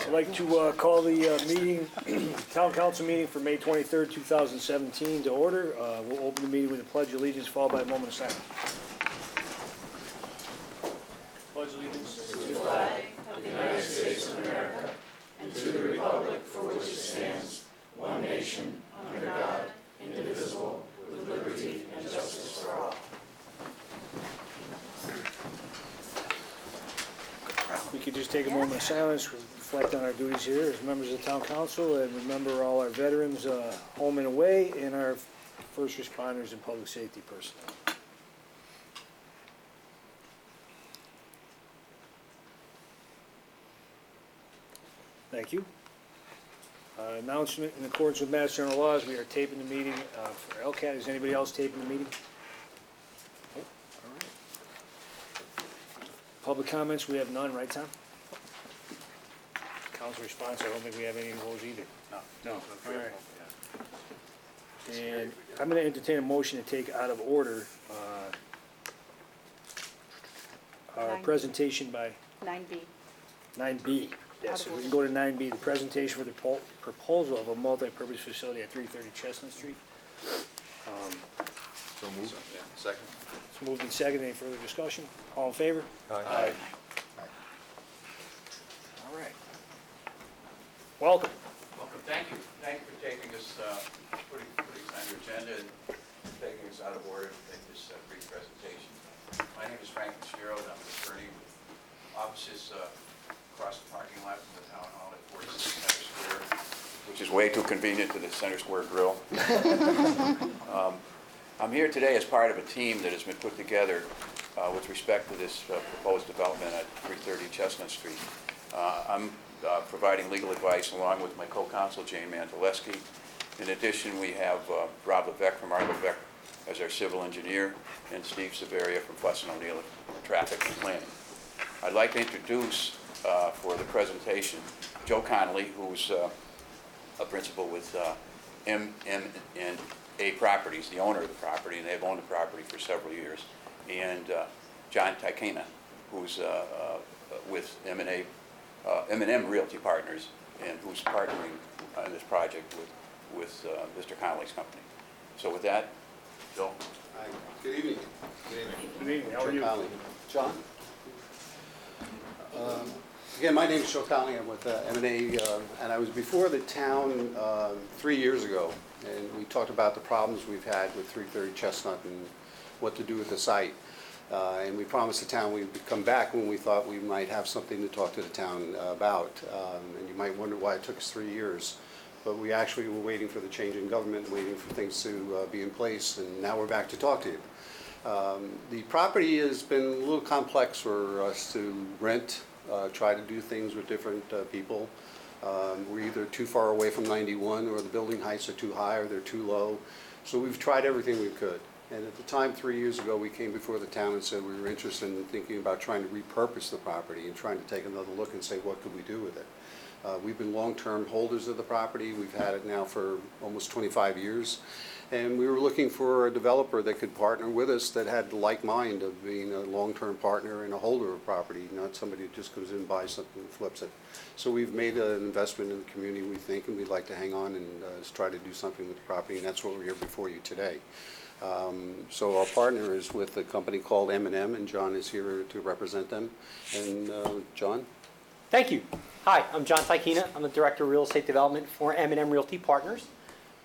I'd like to call the Town Council meeting for May 23rd, 2017 to order. We'll open the meeting with a pledge of allegiance followed by a moment of silence. Pledge allegiance to the flag of the United States of America and to the republic for which it stands, one nation, under God, indivisible, with liberty and justice for all. We could just take a moment of silence, reflect on our duties here as members of the Town Council, and remember all our veterans home and away, and our first responders and public safety personnel. Thank you. Announcement: in accordance with Mass General laws, we are taping the meeting for LCAT. Is anybody else taping the meeting? Oh, all right. Public comments, we have none, right, Tom? Council response, I don't think we have any of those either. No. All right. And I'm going to entertain a motion to take out of order our presentation by 9B. 9B. Yes, we can go to 9B, the presentation for the proposal of a multi-purpose facility at 330 Chestnut Street. So moved. Yeah. Second. It's moved and seconded. Any further discussion? All in favor? Aye. All right. Welcome. Welcome. Thank you. Thank you for taking us, putting us on your agenda and taking us out of order to make this brief presentation. My name is Frank Fitzgerald. I'm an attorney with offices across the parking lot from the town hall at 46 Center Square, which is way too convenient to the Center Square Grill. I'm here today as part of a team that has been put together with respect to this proposed development at 330 Chestnut Street. I'm providing legal advice along with my co-counsel, Jane Manteleschi. In addition, we have Rob Levesque from R. Levesque as our civil engineer, and Steve Severia from Fuss & O'Neill for traffic and planning. I'd like to introduce for the presentation Joe Connolly, who's a principal with M&A Properties, the owner of the property, and they've owned the property for several years, and John Tykena, who's with M&M Realty Partners, and who's partnering on this project with Mr. Connolly's company. So with that, Joe. Hi. Good evening. Good evening. How are you? John? Again, my name is Joe Connolly. I'm with M&A, and I was before the town 3 years ago, and we talked about the problems we've had with 330 Chestnut and what to do with the site. And we promised the town we'd come back when we thought we might have something to talk to the town about. And you might wonder why it took us 3 years. But we actually were waiting for the change in government, waiting for things to be in place, and now we're back to talk to you. The property has been a little complex for us to rent, try to do things with different people. We're either too far away from 91, or the building heights are too high, or they're too low. So we've tried everything we could. And at the time, 3 years ago, we came before the town and said we were interested in thinking about trying to repurpose the property and trying to take another look and say, what could we do with it? We've been long-term holders of the property. We've had it now for almost 25 years. And we were looking for a developer that could partner with us that had the like mind of being a long-term partner and a holder of property, not somebody who just goes in, buys something and flips it. So we've made an investment in the community, we think, and we'd like to hang on and try to do something with the property, and that's what we're here before you today. So our partner is with a company called M&M, and John is here to represent them. And John? Thank you. Hi, I'm John Tykena. I'm the Director of Real Estate Development for M&M Realty Partners.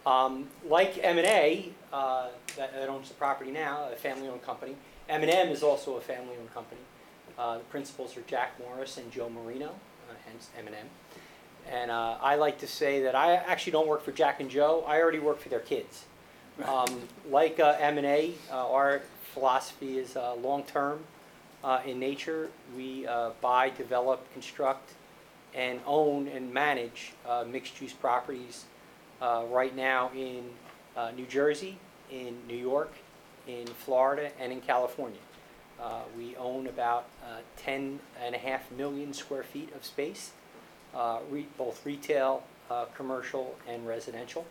Like M&A, that owns the property now, a family-owned company, M&M is also a family-owned company. The principals are Jack Morris and Joe Marino, hence M&M. And I like to say that I actually don't work for Jack and Joe. I already work for their kids. Like M&A, our philosophy is long-term in nature. We buy, develop, construct, and own and manage mixed-use properties right now in New Jersey, in New York, in Florida, and in California. We own about 10.5 million square feet of space, both retail, commercial, and residential.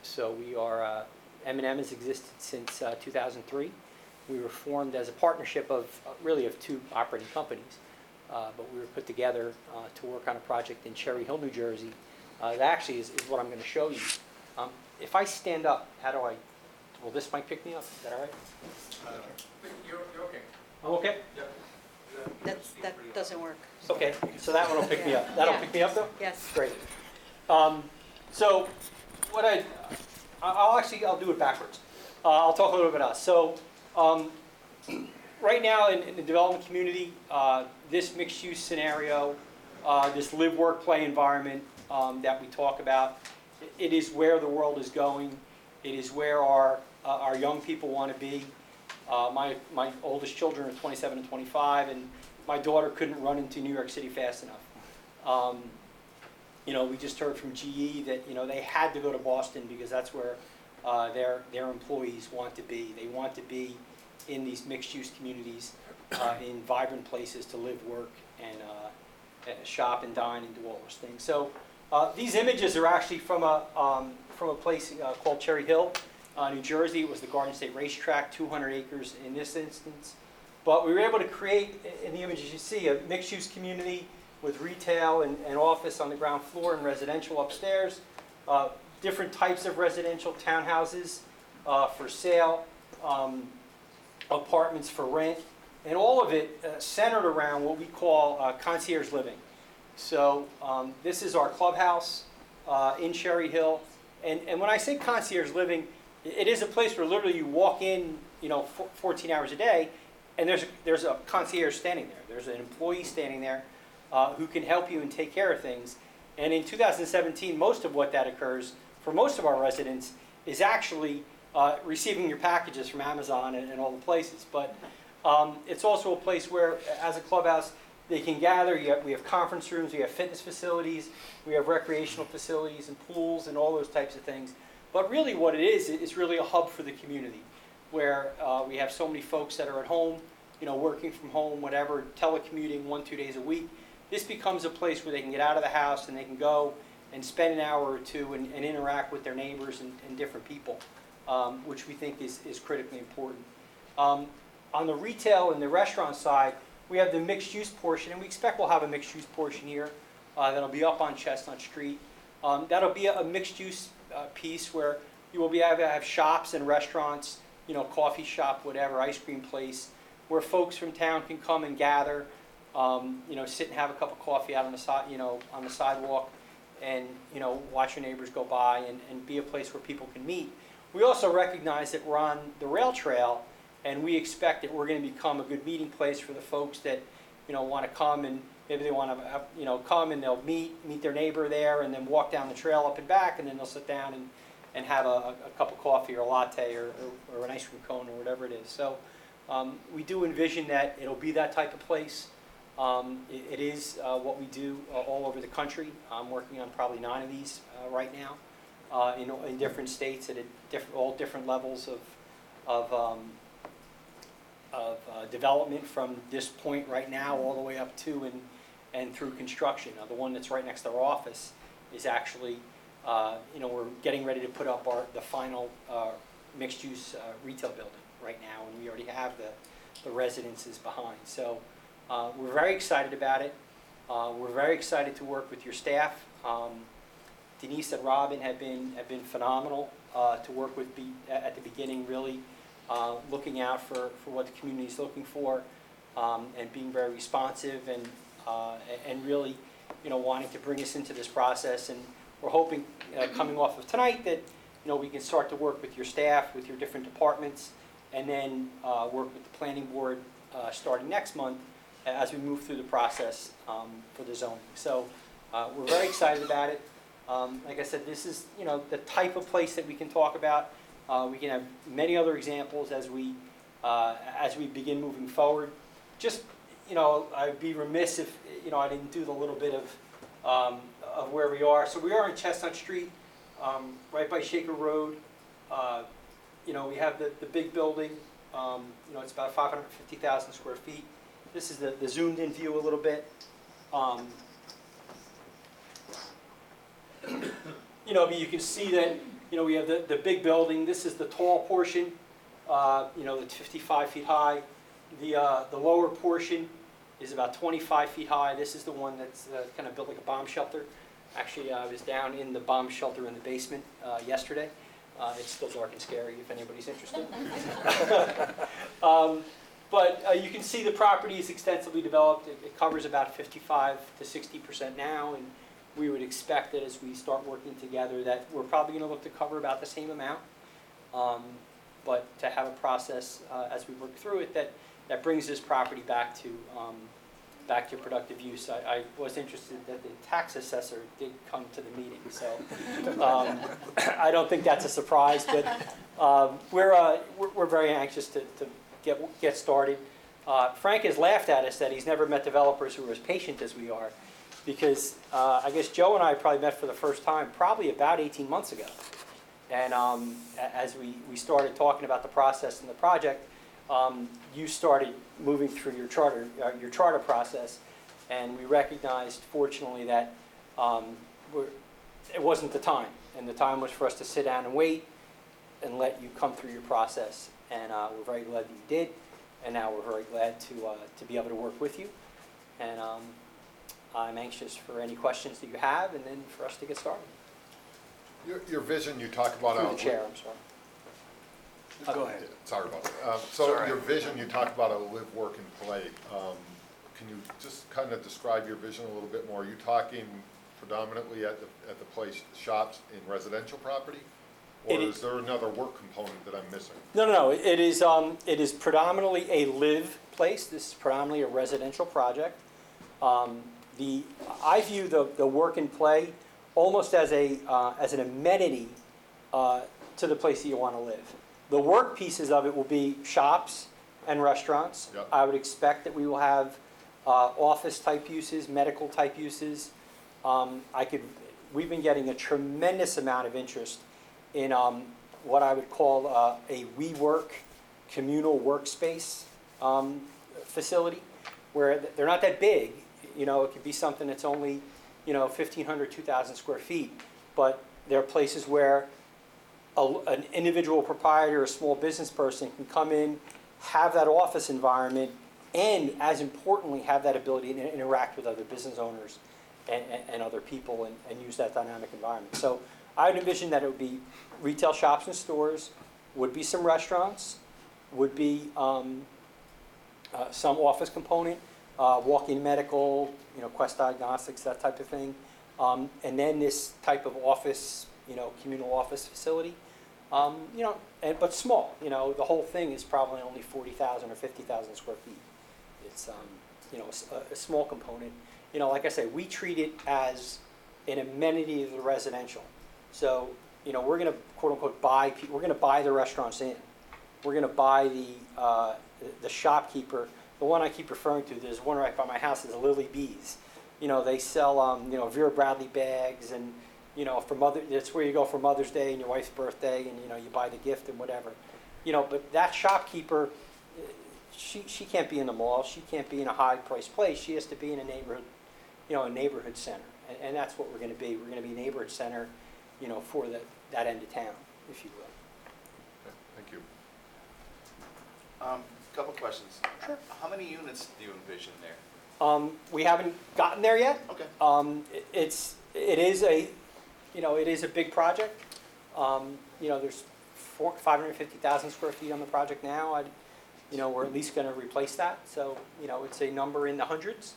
So we are, M&M has existed since 2003. We were formed as a partnership of really of two operating companies. but we were put together to work on a project in Cherry Hill, New Jersey. That actually is what I'm going to show you. If I stand up, will this mic pick me up? Is that all right? You're okay. I'm okay? Yep. That doesn't work. Okay, so that one will pick me up. That'll Yeah. pick me up though? Yes. Great. So what I'll do it backwards. I'll talk a little bit about us. So right now in the development community, this mixed-use scenario, this live, work, play environment that we talk about, it is where the world is going. It is where our young people want to be. My oldest children are 27 and 25, and my daughter couldn't run into New York City fast enough. We just heard from GE that they had to go to Boston because that's where their employees want to be. They want to be in these mixed-use communities, in vibrant places to live, work, and shop and dine and do all those things. So these images are actually from a place called Cherry Hill, New Jersey. It was the Garden State Racetrack, 200 acres in this instance. But we were able to create, in the images you see, a mixed-use community with retail and office on the ground floor and residential upstairs. Different types of residential townhouses for sale, apartments for rent, and all of it centered around what we call concierge living. So this is our clubhouse in Cherry Hill. And when I say concierge living, it is a place where literally you walk in, 14 hours a day, and there's a concierge standing there. There's an employee standing there who can help you and take care of things. And in 2017, most of what that occurs for most of our residents is actually receiving your packages from Amazon and all the places. But it's also a place where, as a clubhouse, they can gather. We have conference rooms, we have fitness facilities, we have recreational facilities and pools and all those types of things. But really what it is really a hub for the community, where we have so many folks that are at home, working from home, whatever, telecommuting 1-2 days a week. This becomes a place where they can get out of the house and they can go and spend an hour or two and interact with their neighbors and different people, which we think is critically important. On the retail and the restaurant side, we have the mixed-use portion, and we expect we'll have a mixed-use portion here that'll be up on Chestnut Street. That'll be a mixed-use piece where you will be able to have shops and restaurants, coffee shop, whatever, ice cream place, where folks from town can come and gather, sit and have a cup of coffee out on the side, on the sidewalk, and watch your neighbors go by and be a place where people can meet. We also recognize that we're on the rail trail, and we expect that we're going to become a good meeting place for the folks that want to come, and maybe they want to come and they'll meet their neighbor there, and then walk down the trail up and back, and then they'll sit down and have a cup of coffee or a latte or an ice cream cone or whatever it is. So we do envision that it'll be that type of place. It is what we do all over the country. I'm working on probably 9 of these right now in different states at all different levels of development from this point right now all the way up to and through construction. Now, the one that's right next to our office is actually, we're getting ready to put up the final mixed-use retail building right now, and we already have the residences behind. So we're very excited about it. We're very excited to work with your staff. Denise and Robin have been phenomenal to work with at the beginning, really looking out for what the community is looking for, and being very responsive and really wanting to bring us into this process. And we're hoping coming off of tonight that we can start to work with your staff, with your different departments, and then work with the planning board starting next month as we move through the process for the zoning. So we're very excited about it. Like I said, this is the type of place that we can talk about. We can have many other examples as we begin moving forward. Just I'd be remiss if I didn't do the little bit of where we are. So we are on Chestnut Street, right by Shaker Road. We have the big building. It's about 550,000 square feet. This is the zoomed in view a little bit. You can see that we have the big building. This is the tall portion, that's 55 feet high. The lower portion is about 25 feet high. This is the one that's kind of built like a bomb shelter. Actually, I was down in the bomb shelter in the basement yesterday. It's still dark and scary if anybody's interested. But you can see the property is extensively developed. It covers about 55 to 60% now, and we would expect that as we start working together that we're probably going to look to cover about the same amount. But to have a process as we work through it that brings this property back to productive use. I was interested that the tax assessor did come to the meeting, so I don't think that's a surprise, but we're very anxious to get started. Frank has laughed at us that he's never met developers who are as patient as we are, because I guess Joe and I probably met for the first time probably about 18 months ago. And as we started talking about the process and the project, you started moving through your charter process, and we recognized, fortunately, that it wasn't the time, and the time was for us to sit down and wait and let you come through your process. And we're very glad that you did, and now we're very glad to be able to work with you. And I'm anxious for any questions that you have, and then for us to get started. Your vision, you talk about... Through the chair, I'm sorry. Go ahead. Sorry about that. So your vision, you talk about a live, work, and play. Can you just kind of describe your vision a little bit more? Are you talking predominantly at the place, shops in residential property? Or is there another work component that I'm missing? No. It is predominantly a live place. This is predominantly a residential project. I view the work and play almost as an amenity to the place that you want to live. The work pieces of it will be shops and restaurants. Yep. I would expect that we will have office type uses, medical type uses. We've been getting a tremendous amount of interest in what I would call a WeWork communal workspace facility, where they're not that big. You know, it could be something that's only 1,500, 2,000 square feet, but there are places where an individual proprietor or a small business person can come in, have that office environment, and as importantly, have that ability to interact with other business owners and other people and use that dynamic environment. So I would envision that it would be retail shops and stores, would be some restaurants, would be some office component, walk-in medical, Quest Diagnostics, that type of thing. And then this type of office, communal office facility, but small. The whole thing is probably only 40,000 or 50,000 square feet. It's, a small component. Like I say, we treat it as an amenity of the residential. So, we're going to quote unquote we're going to buy the restaurants in. We're going to buy the shopkeeper. The one I keep referring to, there's one right by my house, is Lily Bees. They sell, Vera Bradley bags, and, that's where you go for Mother's Day and your wife's birthday, and, you buy the gift and whatever. But that shopkeeper, she can't be in the mall. She can't be in a high-priced place. She has to be in a neighborhood, a neighborhood center. And that's what we're going to be. We're going to be a neighborhood center, for that end of town, if you will. Okay, thank you. Couple questions. Sure. How many units do you envision there? We haven't gotten there yet. Okay. It is a big project. There's 550,000 square feet on the project now. We're at least going to replace that. So, it's a number in the hundreds,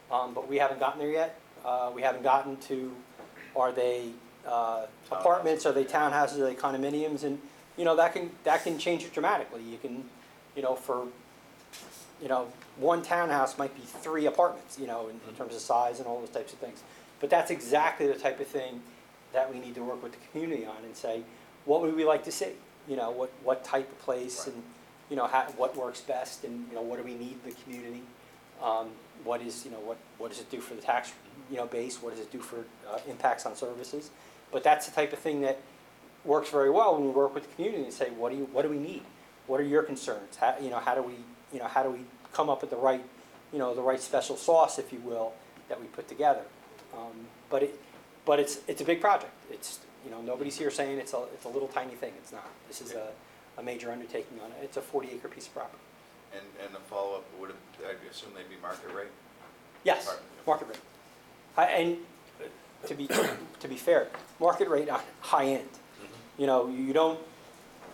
but we haven't gotten there yet. We haven't gotten to, are they apartments, are they townhouses, are they condominiums, and that can change it dramatically. You can, for one townhouse might be 3 apartments, in terms of size and all those types of things. But that's exactly the type of thing that we need to work with the community on and say, what would we like to see? What type of place, Right. and what works best, and what do we need in the community? What does it do for the tax base? What does it do for impacts on services? But that's the type of thing that works very well when we work with the community and say, what do we need? What are your concerns? How do we come up with the right special sauce, if you will, that we put together? But it's a big project. It's nobody's here saying it's a little tiny thing. It's not. This is a major undertaking on it. It's a 40-acre piece of property. And the follow-up, would it, I assume they'd be market rate? Yes, market rate. And to be fair, market rate on high end. You know, you don't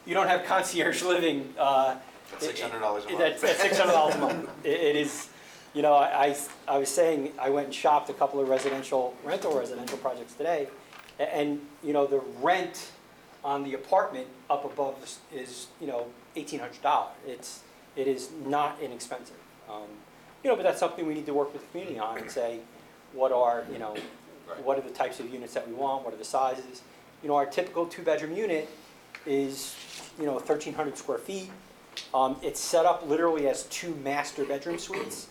have concierge living. That's $600 a month. That's $600 a month. It is, you know, I was saying, I went and shopped a couple of rental residential projects today, and, you know, the rent on the apartment up above is, you know, $1,800. It is not inexpensive. You know, but that's something we need to work with the community on and say, what are, you know, Right. what are the types of units that we want, what are the sizes? You know, our typical two-bedroom unit is, you know, 1,300 square feet. It's set up literally as 2 master bedroom suites.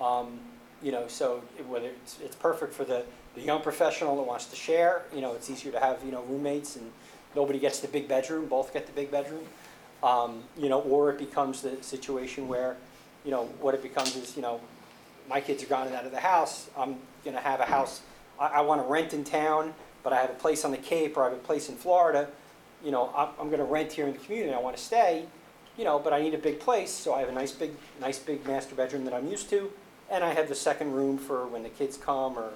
You know, so whether it's perfect for the young professional that wants to share. You know, it's easier to have, you know, roommates and nobody gets the big bedroom, both get the big bedroom. You know, or it becomes the situation where, you know, what it becomes is, you know, my kids are gone and out of the house. I'm going to have a house. I want to rent in town, but I have a place on the Cape or I have a place in Florida. You know, I'm going to rent here in the community. I want to stay, you know, but I need a big place. So I have a nice big master bedroom that I'm used to. And I have the second room for when the kids come or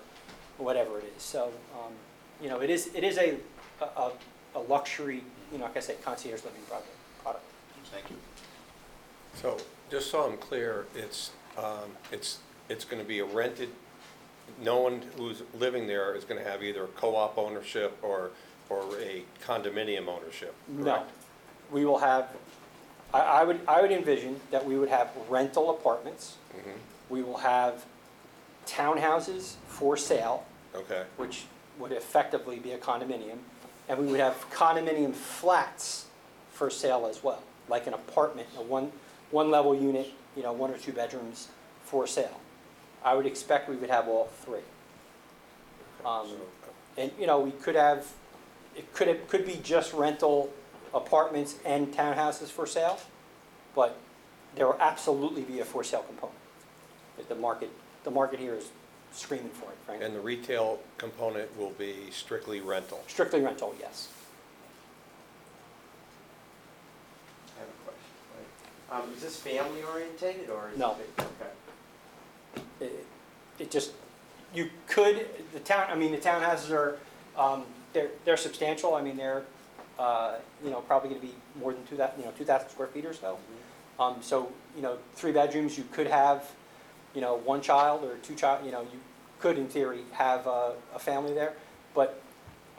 whatever it is. So, you know, it is a luxury, you know, like I said, concierge living product. Thank you. So, just so I'm clear, it's going to be a rented, no one who's living there is going to have either co-op ownership or a condominium ownership, No, correct? we will have, I would envision that we would have rental apartments. Mhm. We will have townhouses for sale, Okay, which would effectively be a condominium. And we would have condominium flats for sale as well, like an apartment, a one level unit, you know, 1 or 2 bedrooms for sale. I would expect we would have all 3. And, you know, we could have, it could be just rental apartments and townhouses for sale, but there will absolutely be a for sale component. The market here is screaming for it, frankly. and the retail component will be strictly rental? Strictly rental, yes. I have a question. Is this family orientated or is No. it? Okay. It just, you could, the townhouses are, they're substantial. I mean, they're, you know, probably going to be more than 2,000 square feet or so. So, you know, 3 bedrooms, you could have, you know, 1 child or 2 child, you know, you could in theory have a family there. But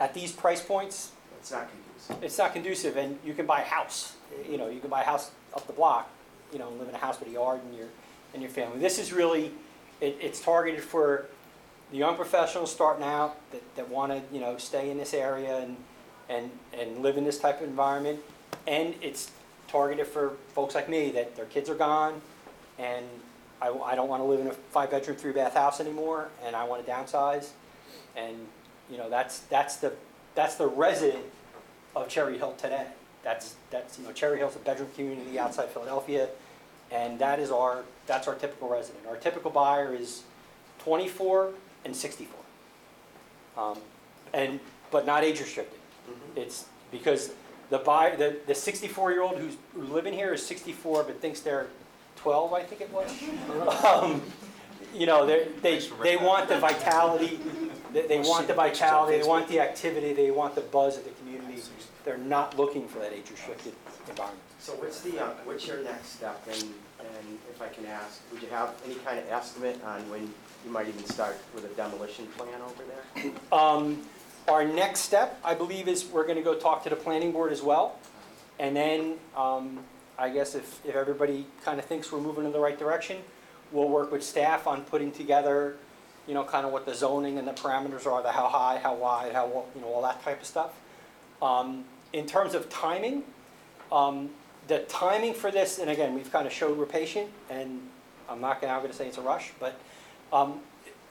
at these price points, It's not conducive. it's not conducive, and you can buy a house. You know, you can buy a house up the block, you know, and live in a house with a yard and your family. This is really, it's targeted for the young professionals starting out that want to, you know, stay in this area and live in this type of environment. And it's targeted for folks like me that their kids are gone, and I don't want to live in a 5-bedroom, 3-bath house anymore, and I want to downsize. And, you know, that's the resident of Cherry Hill today. That's you know, Cherry Hill's a bedroom community outside Philadelphia, and that's our typical resident. Our typical buyer is 24 and 64, but not age restricted. It's because the 64-year-old who's living here is 64 but thinks they're 12, I think it was. You know, they want the vitality. They want the vitality. They want the activity. They want the buzz of the community. They're not looking for that age-restricted environment. So what's your next step? And if I can ask, would you have any kind of estimate on when you might even start with a demolition plan over there? Our next step, I believe, is we're going to go talk to the planning board as well. And then, I guess if everybody kind of thinks we're moving in the right direction, we'll work with staff on putting together, you know, kind of what the zoning and the parameters are, the how high, how wide, you know, all that type of stuff. In terms of timing, the timing for this, and again, we've kind of showed we're patient, and I'm not now going to say it's a rush, but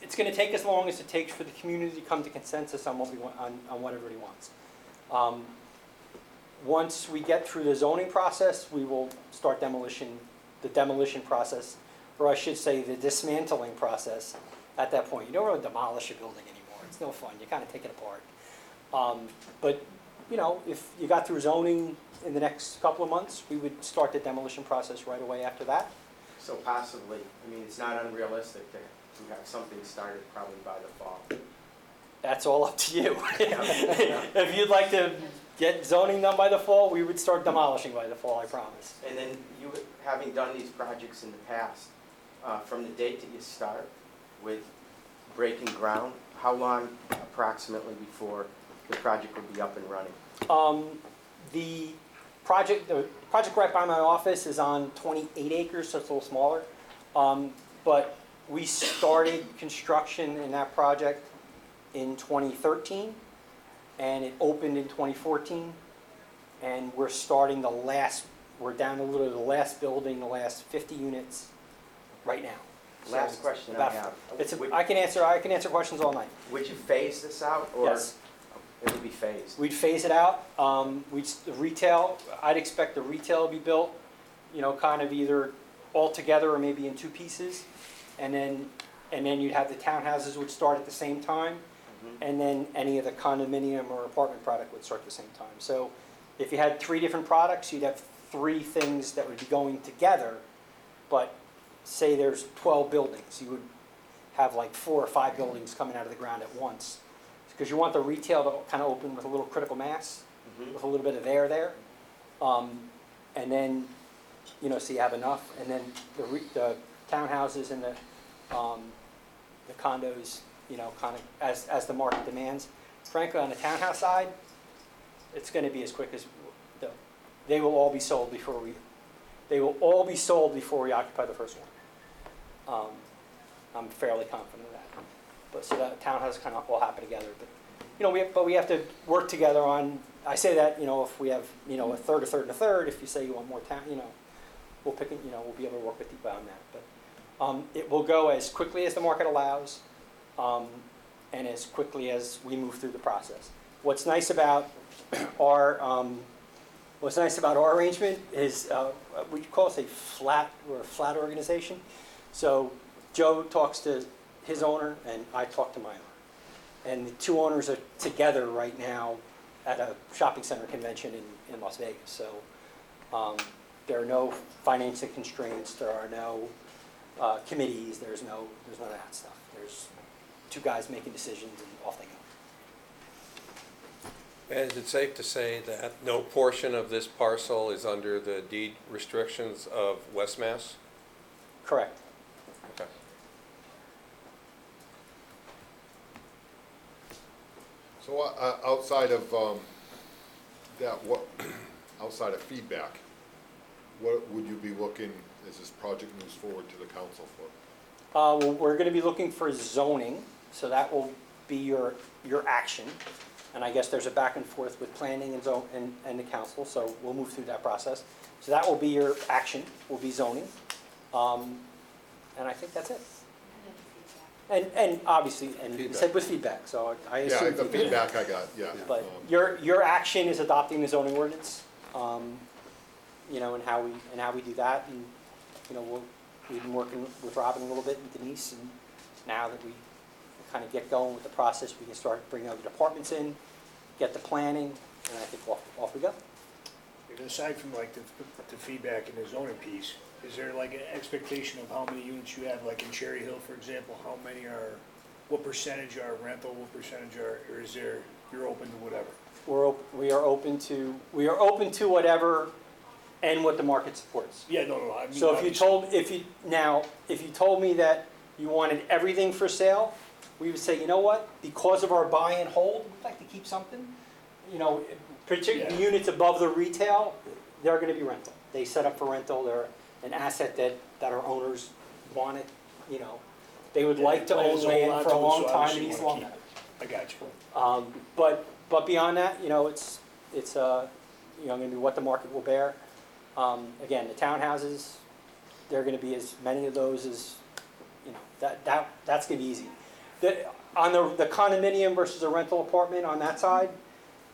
it's going to take as long as it takes for the community to come to consensus on what we want, on what everybody wants. Once we get through the zoning process, we will start the demolition process, or I should say the dismantling process at that point. You don't really demolish a building anymore. It's no fun. You kind of take it apart. But, you know, if you got through zoning in the next couple of months, we would start the demolition process right away after that. So possibly, I mean, it's not unrealistic to have something started probably by the fall. That's all up to you. If you'd like to get zoning done by the fall, we would start demolishing by the fall, I promise. And then you, having done these projects in the past, from the date that you start with breaking ground, how long approximately before the project will be up and running? The project right by my office is on 28 acres, so it's a little smaller. But we started construction in that project in 2013, and it opened in 2014. And we're starting we're down to literally the last building, the last 50 units right now. Last So question I about- have. I can answer questions all night. Would you phase this out, or Yes. it would be phased? We'd phase it out. The retail, I'd expect the retail to be built, kind of either all together or maybe in two pieces. And then you'd have the townhouses would start at the same time. And then any of the condominium or apartment product would start at the same time. So if you had 3 different products, you'd have 3 things that would be going together. But say there's 12 buildings, you would have like 4 or 5 buildings coming out of the ground at once. Because you want the retail to kind of open with a little critical mass, with a little bit of air there. And then, so you have enough. And then the townhouses and the condos, kind of as the market demands. Frankly, on the townhouse side, it's going to be as quick as they will all be sold before we occupy the first one. I'm fairly confident of that. But so that townhouse kind of all happen together. But we have to work together on. I say that if we have a third, and a third. If you say you want more town, we'll pick it. We'll be able to work with you on that. But it will go as quickly as the market allows. And as quickly as we move through the process. What's nice about our arrangement is we call us a flat organization. So Joe talks to his owner, and I talk to my owner, and the 2 owners are together right now at a shopping center convention in Las Vegas. So there are no financing constraints. There are no committees. There's none of that stuff. There's 2 guys making decisions, and off they go. And is it safe to say that no portion of this parcel is under the deed restrictions of West Mass? Correct. Okay. So outside of outside of feedback, what would you be looking as this project moves forward to the council for? Well, we're going to be looking for zoning, so that will be your action. And I guess there's a back and forth with planning and the council, so we'll move through that process. So that will be your action, will be zoning. And I think that's it. And obviously, and you said with feedback, so I assume. Yeah, the feedback I got, yeah. But your action is adopting the zoning ordinance, and how we do that. And, we've been working with Robin a little bit and Denise, and now that we kind of get going with the process, we can start bringing other departments in, get the planning, and I think off we go. And aside from like the feedback and the zoning piece, is there like an expectation of how many units you have, like in Cherry Hill, for example, what percentage are rental, what percentage or is there, you're open to whatever? We are open to whatever and what the market supports. Yeah, no, I mean. So if you told me that you wanted everything for sale, we would say, you know what, because of our buy and hold, we'd like to keep something. Particularly units above the retail, they're going to be rental. They set up for rental. They're an asset that our owners wanted. They would like to own land for a long time in East Long Meadow. I got you. But beyond that, it's going to be what the market will bear. Again, the townhouses, there are going to be as many of those as, that's going to be easy. On the condominium versus a rental apartment on that side,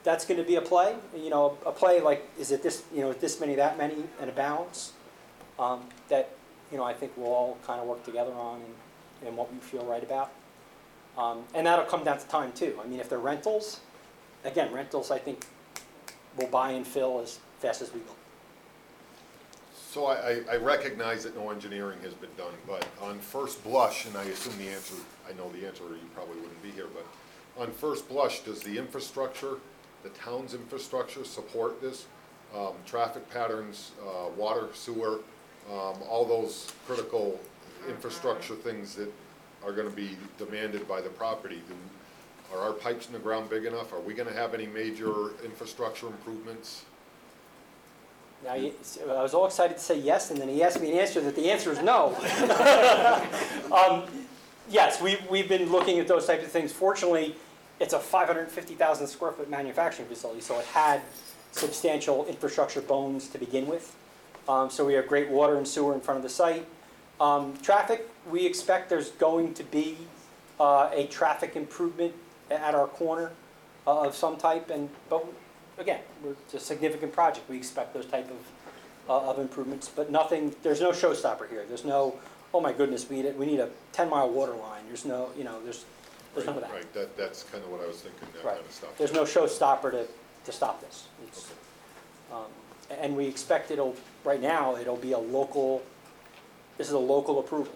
that's going to be a play. A play like, is it this, this many, that many, and a balance that, I think we'll all kind of work together on and what we feel right about. And that'll come down to time too. I mean, if they're rentals, I think we'll buy and fill as fast as we go. So I recognize that no engineering has been done, but on first blush, and I assume the answer, I know the answer, or you probably wouldn't be here, but on first blush, does the infrastructure, the town's infrastructure support this? Traffic patterns, water, sewer, all those critical infrastructure things that are gonna be demanded by the property. Are our pipes in the ground big enough? Are we gonna have any major infrastructure improvements? Now, I was all excited to say yes, and then he asked me an answer that the answer is no. Yes, we've been looking at those types of things. Fortunately, it's a 550,000 square foot manufacturing facility, so it had substantial infrastructure bones to begin with. So we have great water and sewer in front of the site. Traffic, we expect there's going to be a traffic improvement at our corner of some type, but again, it's a significant project. We expect those type of improvements, but nothing, there's no showstopper here. There's no, oh my goodness, we need a 10-mile water line. There's no, there's none of that. Right, that's kind of what I was thinking, that Right. kind of stuff. There's no showstopper to stop this. It's, and we expect right now, it'll be this is a local approval.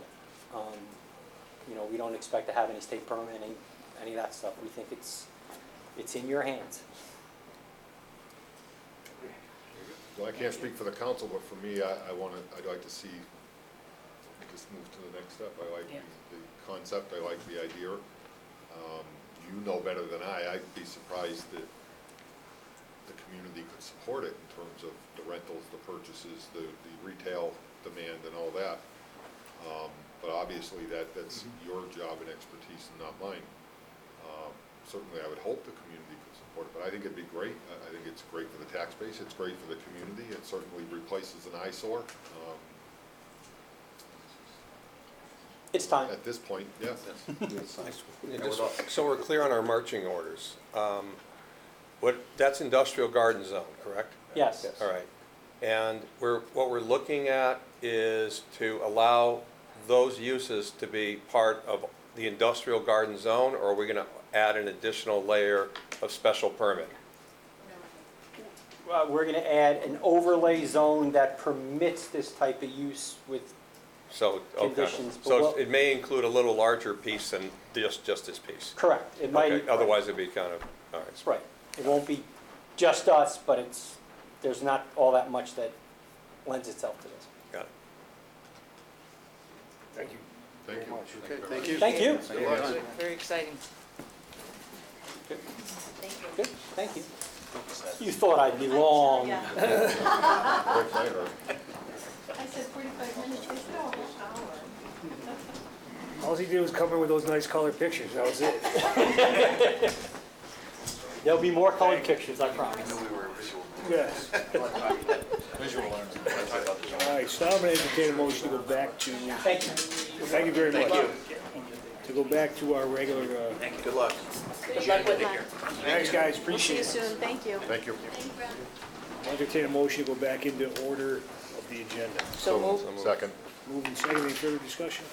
We don't expect to have any state permit, any of that stuff. We think it's in your hands. Well, I can't speak for the council, but for me, I'd like to see this move to the next step. I like the concept, I like the idea. You know better than I'd be surprised that the community could support it in terms of the rentals, the purchases, the retail demand and all that. But obviously that's your job and expertise and not mine. Certainly I would hope the community could support it, but I think it'd be great. I think it's great for the tax base, it's great for the community, it certainly replaces an eyesore. It's time. At this point, yes. So we're clear on our marching orders. That's industrial garden zone, correct? Yes. All right. And what we're looking at is to allow those uses to be part of the industrial garden zone, or are we going to add an additional layer of special permit? We're going to add an overlay zone that permits this type of use with So, okay. conditions. but So we'll- it may include a little larger piece than just this piece? Correct. It might. Okay, otherwise it'd be kind of, all right. Right. It won't be just us, but there's not all that much that lends itself to this. Got it. Thank you. Thank you. Okay, thank you. Thank you. Thank you for your time. Very exciting. Good. Thank you. Good. Thank you. You thought I'd be long. Yeah. Quick night, or- I said 45 minutes, I said, oh, an hour. All he did was come in with those nice colored pictures, that was it. There'll be more colored pictures, I promise. Yes. Visual learning. All right, so I'm gonna entertain a motion to go back to, Thank you. thank you very much. To go back to our regular, Good luck. Good luck with that. thanks, guys, See appreciate you it. soon, thank you. Thank you. Entertain a motion to go back into order of the agenda. So moved. Second. Moving second, any further discussion?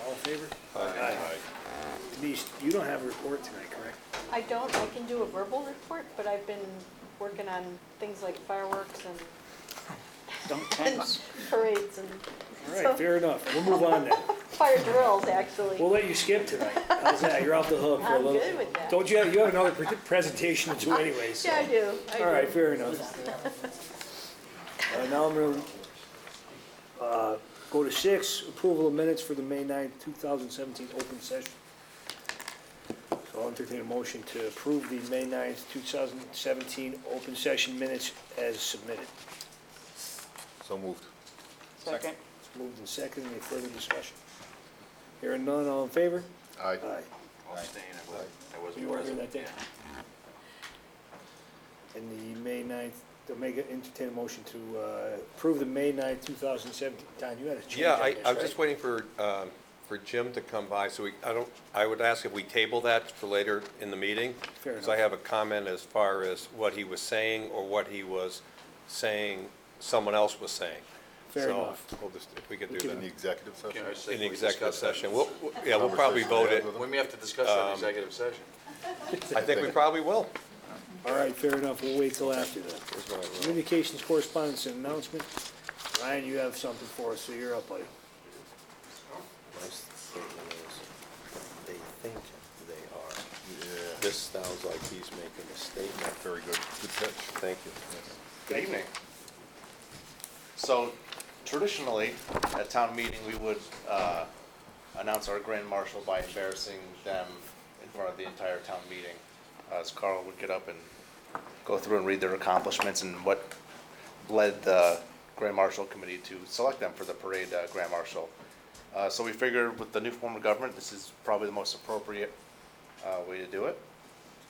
All in favor? Aye. Denise, you don't have a report tonight, correct? I don't, I can do a verbal report, but I've been working on things like fireworks and parades and All right, fair enough, we'll move on then. fire drills, actually. We'll let you skip tonight. How's that? You're off the hook for a I'm little. good with that. Don't you have another presentation to do anyway, so. Yeah, I do. All right, fair enough. Now I'm gonna, go to 6, approval of minutes for the May 9th, 2017 open session. So I'll entertain a motion to approve the May 9th, 2017 open session minutes as submitted. So moved. Second. Moved and second, any further discussion? Hearing none, all in favor? Aye. Aye. I'll stay in. I wasn't You weren't here present. that day? And the May 9th, to make it, entertain a motion to approve the May 9th, 2017. Don, you had a change Yeah, on this, I was right? just waiting for Jim to come by, so I would ask if we table that for later in the meeting. Fair Because I enough. have a comment as far as what he was saying or what he was saying someone else was saying. Fair enough. So we'll just, if we could do In the that executive session? Can I say in the we executive discuss that? session. Yeah, we'll probably vote it. We may have to discuss that in executive session. I think we probably will. All right, fair enough, we'll wait till after that. Here's what I wrote. Communications, correspondence, and announcement. Ryan, you have something for us, so you're up, buddy. My statement is, they think they are. Yeah. This sounds like he's making a statement. Very good. Good catch. Thank you. Good evening. So traditionally, at town meeting, we would announce our grand marshal by embarrassing them in front of the entire town meeting. As Carl would get up and go through and read their accomplishments and what led the grand marshal committee to select them for the parade grand marshal. So we figured with the new form of government, this is probably the most appropriate way to do it.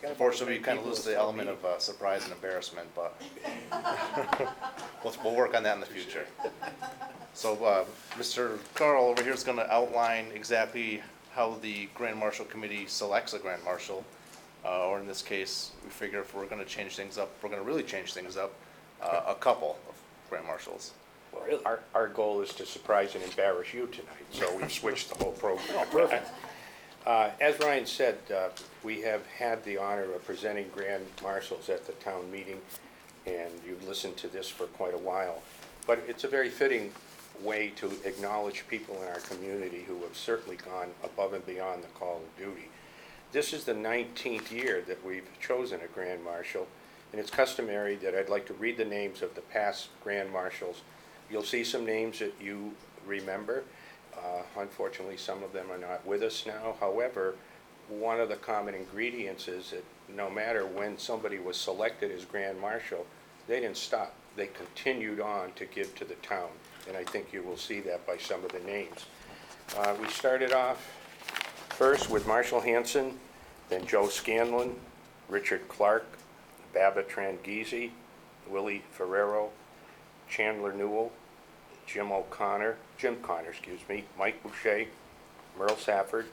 Unfortunately, we kind of lose the element of surprise and embarrassment, but we'll work on that in the future. So Mr. Carl over here is going to outline exactly how the Grand Marshal Committee selects a Grand Marshal, or in this case, we figure if we're going to change things up, if we're going to really change things up, a couple of Grand Marshals. Our goal is to surprise and embarrass you tonight, so we've switched the whole program. As Ryan said, we have had the honor of presenting grand marshals at the town meeting, and you've listened to this for quite a while. But it's a very fitting way to acknowledge people in our community who have certainly gone above and beyond the call of duty. This is the 19th year that we've chosen a grand marshal, and it's customary that I'd like to read the names of the past grand marshals. You'll see some names that you remember. Unfortunately, some of them are not with us now. However, one of the common ingredients is that no matter when somebody was selected as Grand Marshal, they didn't stop. They continued on to give to the town, and I think you will see that by some of the names. We started off first with Marshall Hanson, then Joe Scanlon, Richard Clark, Baba Tranghese, Willie Ferrero, Chandler Newell, Jim Connor, Mike Boucher, Merle Safford,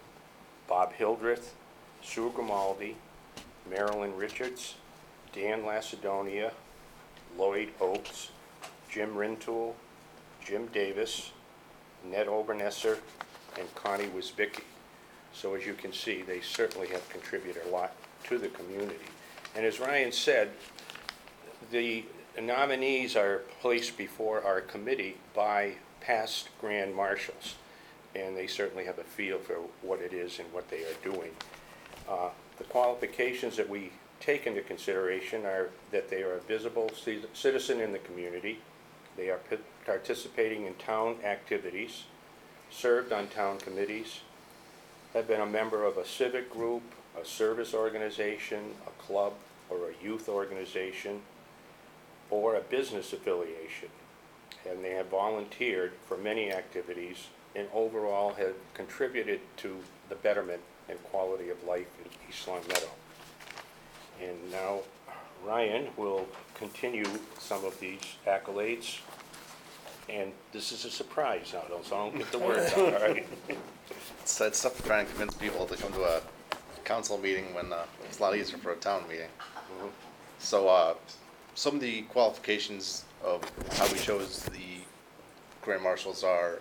Bob Hildreth, Sue Grimaldi, Marilyn Richards, Dan Lacedonia, Lloyd Oakes, Jim Rintoul, Jim Davis, Ned Obernesser, and Connie Wisbicki. So as you can see, they certainly have contributed a lot to the community. And as Ryan said, the nominees are placed before our committee by past grand marshals, and they certainly have a feel for what it is and what they are doing. The qualifications that we take into consideration are that they are a visible citizen in the community, they are participating in town activities, served on town committees, have been a member of a civic group, a service organization, a club, or a youth organization, or a business affiliation, and they have volunteered for many activities and overall have contributed to the betterment and quality of life in East Long Meadow. And now Ryan will continue some of these accolades, and this is a surprise now, so don't get the words out, all right? It's tough to try and convince people to come to a council meeting when it's a lot easier for a town meeting. Mhm. So some of the qualifications of how we chose the grand marshals are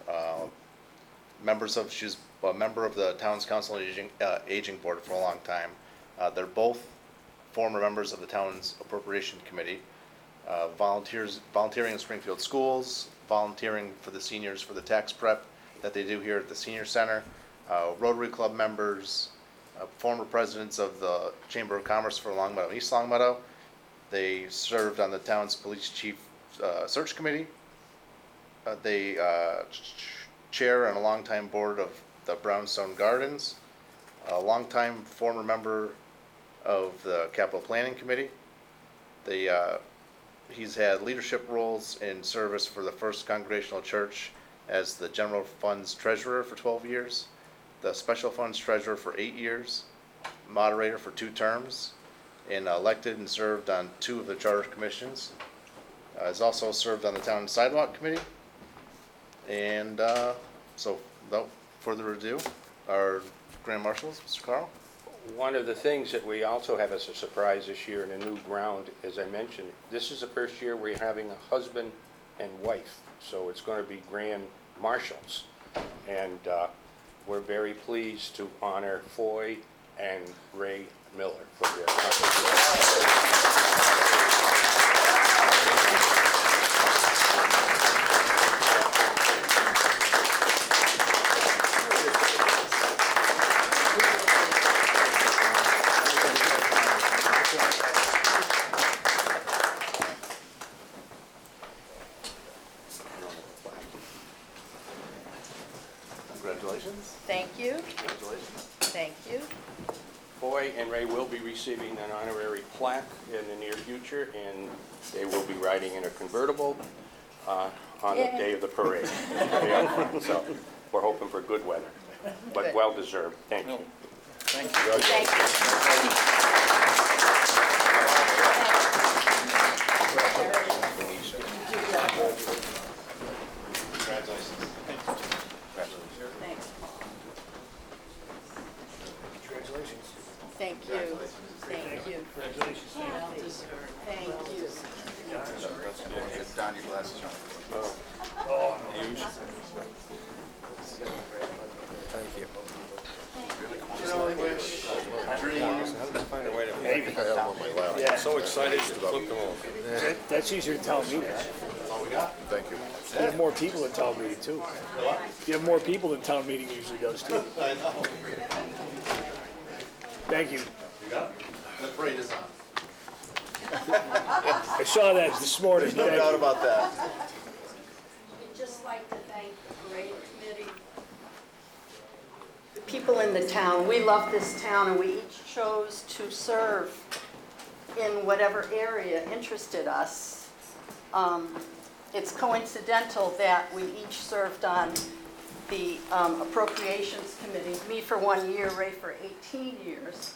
she's a member of the town's council and aging board for a long time. They're both former members of the town's appropriation committee, volunteering in Springfield schools, volunteering for the seniors for the tax prep that they do here at the senior center, Rotary Club members, former presidents of the Chamber of Commerce for Long Meadow and East Long Meadow. They served on the town's police chief search committee. They chair and a longtime board of the Brownstone Gardens, a longtime former member of the capital planning committee. He's had leadership roles in service for the First Congregational Church as the general funds treasurer for 12 years, the special funds treasurer for 8 years, moderator for 2 terms, and elected and served on 2 of the charter commissions. Has also served on the town sidewalk committee. And so without further ado, our grand marshals, Mr. Carl. One of the things that we also have as a surprise this year in a new ground, as I mentioned, this is the first year we're having a husband and wife, so it's going to be grand marshals. And we're very pleased to honor Foy and Ray Miller for their contribution. Congratulations. Thank you. Thank you. Boy and Ray will be receiving an honorary plaque in the near future, and they will be riding in a convertible on the Yay. day of the parade. So we're hoping for good weather, but Good. well deserved. Thank you. Thank you. Thanks. Congratulations. Thank you. Thank you. Congratulations. Thank you. Don, your glasses on. Thank you. Yeah. I'm so excited to flip them over. That's easier than town meetings. Thank you. You have more people than town meeting too. You have more people than town meeting usually does too. Thank you. The parade is on. I saw that this morning. There's no Thank doubt you. about that. I'd just like to thank the parade committee. The people in the town, we love this town and we each chose to serve in whatever area interested us. It's coincidental that we each served on the appropriations committee, me for 1 year, Ray for 18 years.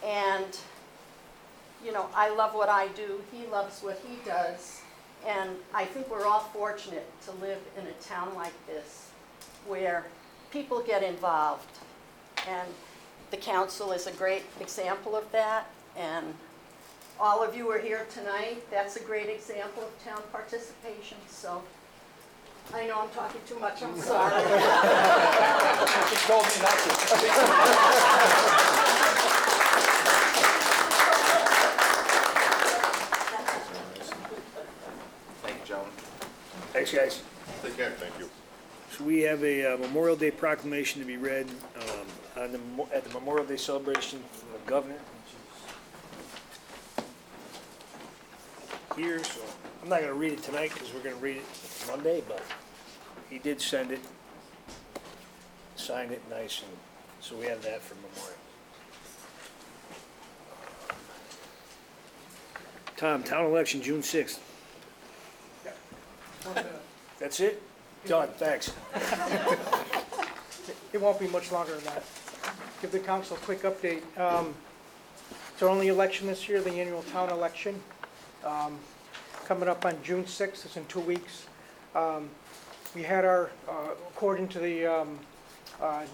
And, you know, I love what I do, he loves what he does, and I think we're all fortunate to live in a town like this where people get involved. And the council is a great example of that, and all of you are here tonight. That's a great example of town participation, so I know I'm talking too much, I'm sorry. She told me not to. Thank you, gentlemen. Thanks, guys. Take care. Thank you. So we have a Memorial Day proclamation to be read at the Memorial Day celebration from the governor, which is here. So I'm not going to read it tonight because we're going to read it Monday, but he did send it, signed it nice, and so we have that for Memorial. Tom, town election, June 6th. That's it? Done, thanks. It won't be much longer than that. Give the council a quick update. It's our only election this year, the annual town election. Coming up on June 6th, it's in 2 weeks. We had our, according to the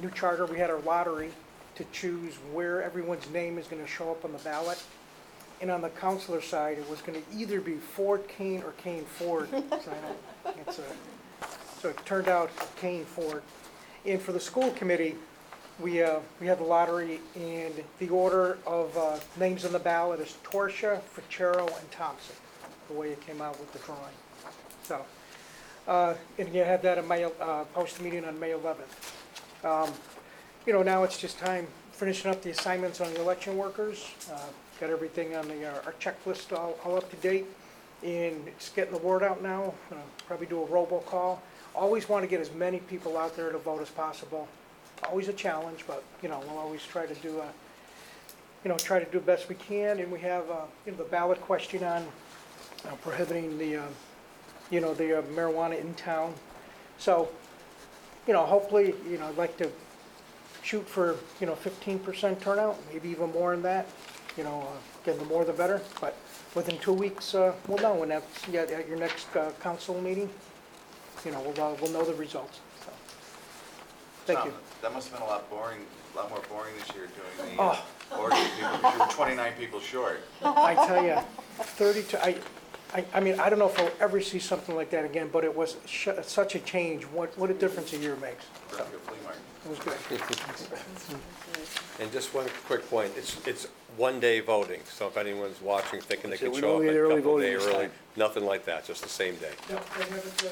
new charter, we had our lottery to choose where everyone's name is going to show up on the ballot. And on the councilor side, it was going to either be Ford Kane or Kane Ford. So it turned out Kane Ford. And for the school committee, we had the lottery, and the order of names on the ballot is Torsia, Ficero, and Thompson, the way it came out with the drawing. So, and you had that in May, post meeting on May 11th. You know, now it's just time finishing up the assignments on the election workers. Got everything on our checklist all up to date, and it's getting the word out now. Probably do a robocall. Always want to get as many people out there to vote as possible. Always a challenge, but you know, we'll always try to do the best we can. And we have the ballot question on prohibiting the the marijuana in town. So hopefully I'd like to shoot for 15% turnout, maybe even more than that. Again, the more the better. But within 2 weeks, we'll know. And that's at your next council meeting. We'll know the results. So, thank you. That must have been a lot more boring this year doing the ordering people, because you were 29 people short. I tell you, 32. I mean, I don't know if I'll ever see something like that again. But it was such a change. What a difference a year makes. Like a flea market. It was good. And just one quick point, it's 1 day voting, so if anyone's watching thinking they So can we show don't up get a early couple voting day this early, time. nothing like that, just the same day. No, the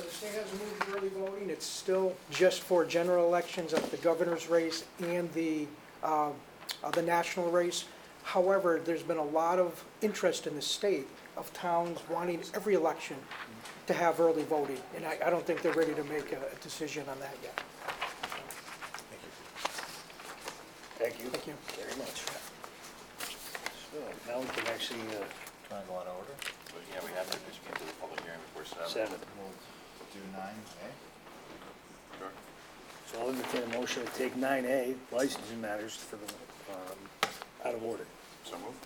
state hasn't moved to early voting. It's still just for general elections of the governor's race and the national race. However, there's been a lot of interest in the state of towns wanting every election to have early voting, and I don't think they're ready to make a decision on that yet. Thank you. Thank you. Very much. So now we can actually, Trying to go on order? But yeah, we have to just get to the public hearing before 7. 7. We'll do 9A. Sure. So I'll entertain a motion to take 9A, licensing matters for the, out of order. So moved.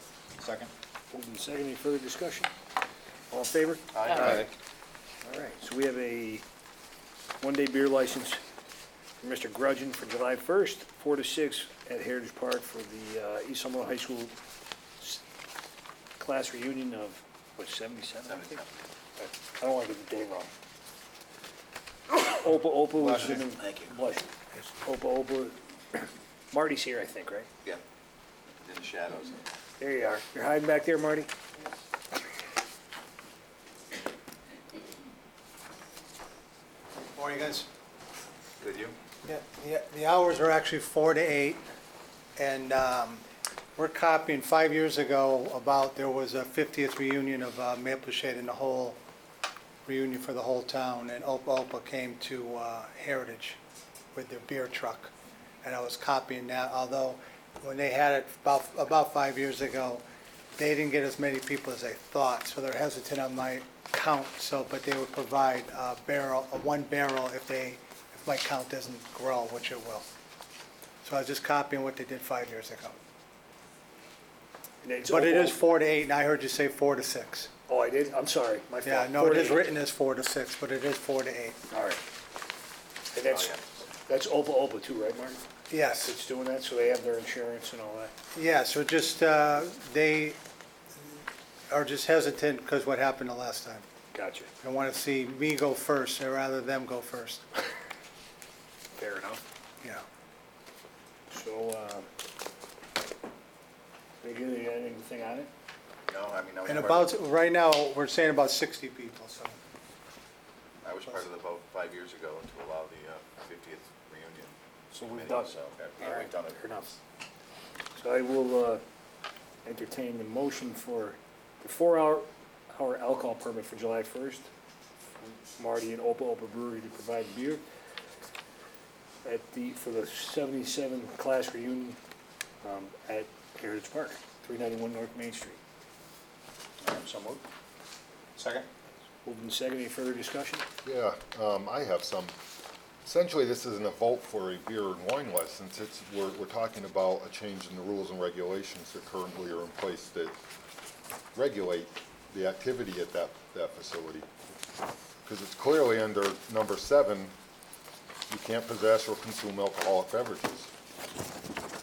Second. Moved and seconded. Any further discussion? All in favor? Aye. All right, so we have a one-day beer license for Mr. Grudgeon for July 1st, 4 to 6 at Heritage Park for the East Summerall High School class reunion of, what, 77, I think? I don't want to get the day wrong. Opa was Bless you. in, Thank you. bless you. Opa, Marty's here, I think, right? Yeah, in the shadows. There you are. You're hiding back there, Marty? Morning, guys. Good, you? Yeah, the hours are actually 4 to 8, and we're copying 5 years ago about there was a 50th reunion of Maple Shade and the whole reunion for the whole town, and Opa came to Heritage with their beer truck, and I was copying that, although when they had it about 5 years ago, they didn't get as many people as they thought, so they're hesitant on my count, but they would provide one barrel if my count doesn't grow, which it will. So I was just copying what they did 5 years ago. And it's But it Opa- is 4 to 8, and I heard you say 4 to 6. Oh, I did? I'm sorry, my fault. Yeah, no, 4 it to is 8. written as 4 to 6, but it is 4 to 8. All right. And Oh, yeah. that's Opa too, right, Marty? Yes, It's doing that, so they have their insurance and all that? yeah, so just, they are just hesitant because what happened the last time. Gotcha. They want to see me go first, or rather them go first, Fair enough. you know. So, they do anything on it? No, I mean, And about, right now, we're saying about 60 people, so. I was part of the vote 5 years ago to allow the 50th reunion. So we've committee, done, So, all yeah, right, we've done it. fair enough. So I will entertain the motion for the 4-hour alcohol permit for July 1st. for Marty and Opa Brewery to provide beer for the 77 class reunion at Heritage Park, 391 North Main Street. So moved. Second. Moved and seconded. Any further discussion? Yeah, I have some. Essentially, this isn't a vote for a beer and wine license. We're talking about a change in the rules and regulations that currently are in place that regulate the activity at that facility. Because it's clearly under number 7, you can't possess or consume alcoholic beverages.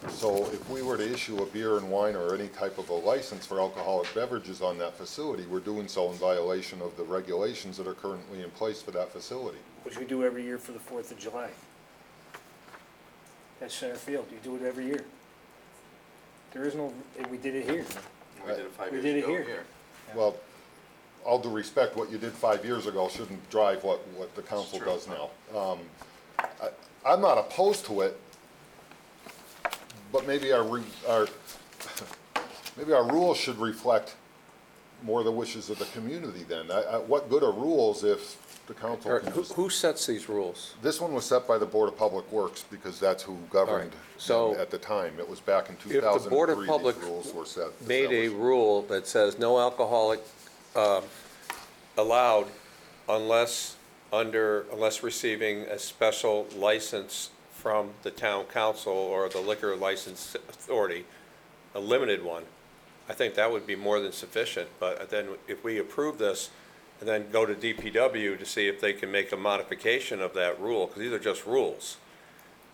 So if we were to issue a beer and wine or any type of a license for alcoholic beverages on that facility, we're doing so in violation of the regulations that are currently in place for that facility. Which we do every year for the 4th of July. At Center Field, you do it every year. There is no, we did it here. We did it 5 We years did it ago here. here. Well, all due respect, what you did 5 years ago shouldn't drive what the council It's true. does now. I'm not opposed to it, but maybe maybe our rules should reflect more the wishes of the community then. What good are rules if the council can just... Who sets these rules? This one was set by the Board of Public Works because that's who governed so them at the time. It was back in If the Board of 2003 Public these rules were set. made a established. rule that says no alcoholic allowed unless receiving a special license from the town council or the liquor license authority, a limited one, I think that would be more than sufficient. But then if we approve this and then go to DPW to see if they can make a modification of that rule, because these are just rules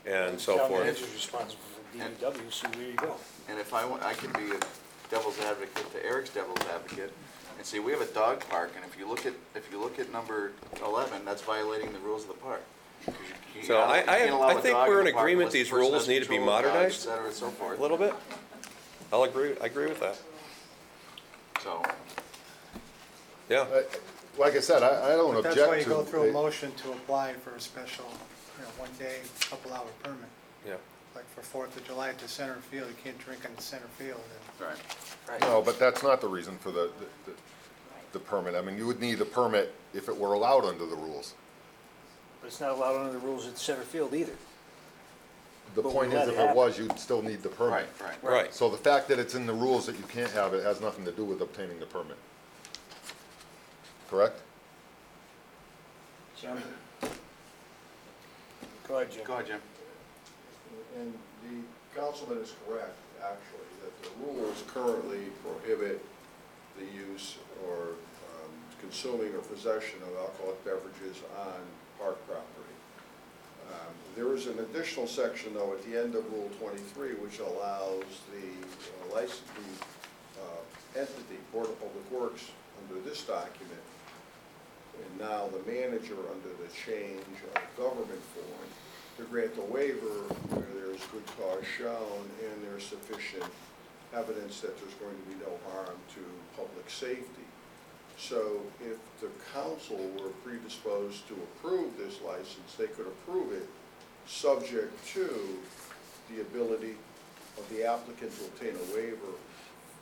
and so Town forth. manager's responsible for DPW, so there you go. And if I can be a devil's advocate to Eric's devil's advocate, and see, we have a dog park, and if you look at number 11, that's violating the rules of the park. 'Cause you So can't allow I a think dog we're in in the park agreement unless the these person rules has need to be control of the dog, modernized et cetera, and so forth. a little bit. I agree with that. So, Yeah. Like I said, I don't But object that's to... why you go through a motion to apply for a special, one-day, couple-hour permit. Yeah. like for 4th of July at the center field, you can't drink in the center field. And Right. No, but that's not the reason for the permit. I mean, you would need a permit if it were allowed under the rules. But it's not allowed under the rules at center field either. The But we point is, let if it it happen. was, you'd still need the permit. Right. Right. So the fact that it's in the rules that you can't have it has nothing to do with obtaining the permit. Correct? Jim? Go ahead, Jim. Go ahead, Jim. And the councilman is correct, actually, that the rules currently prohibit the use or consuming or possession of alcoholic beverages on park property. There is an additional section, though, at the end of Rule 23, which allows the entity, Board of Public Works, under this document, and now the manager under the change of government form, to grant a waiver where there's good cause shown and there's sufficient evidence that there's going to be no harm to public safety. So if the council were predisposed to approve this license, they could approve it subject to the ability of the applicant to obtain a waiver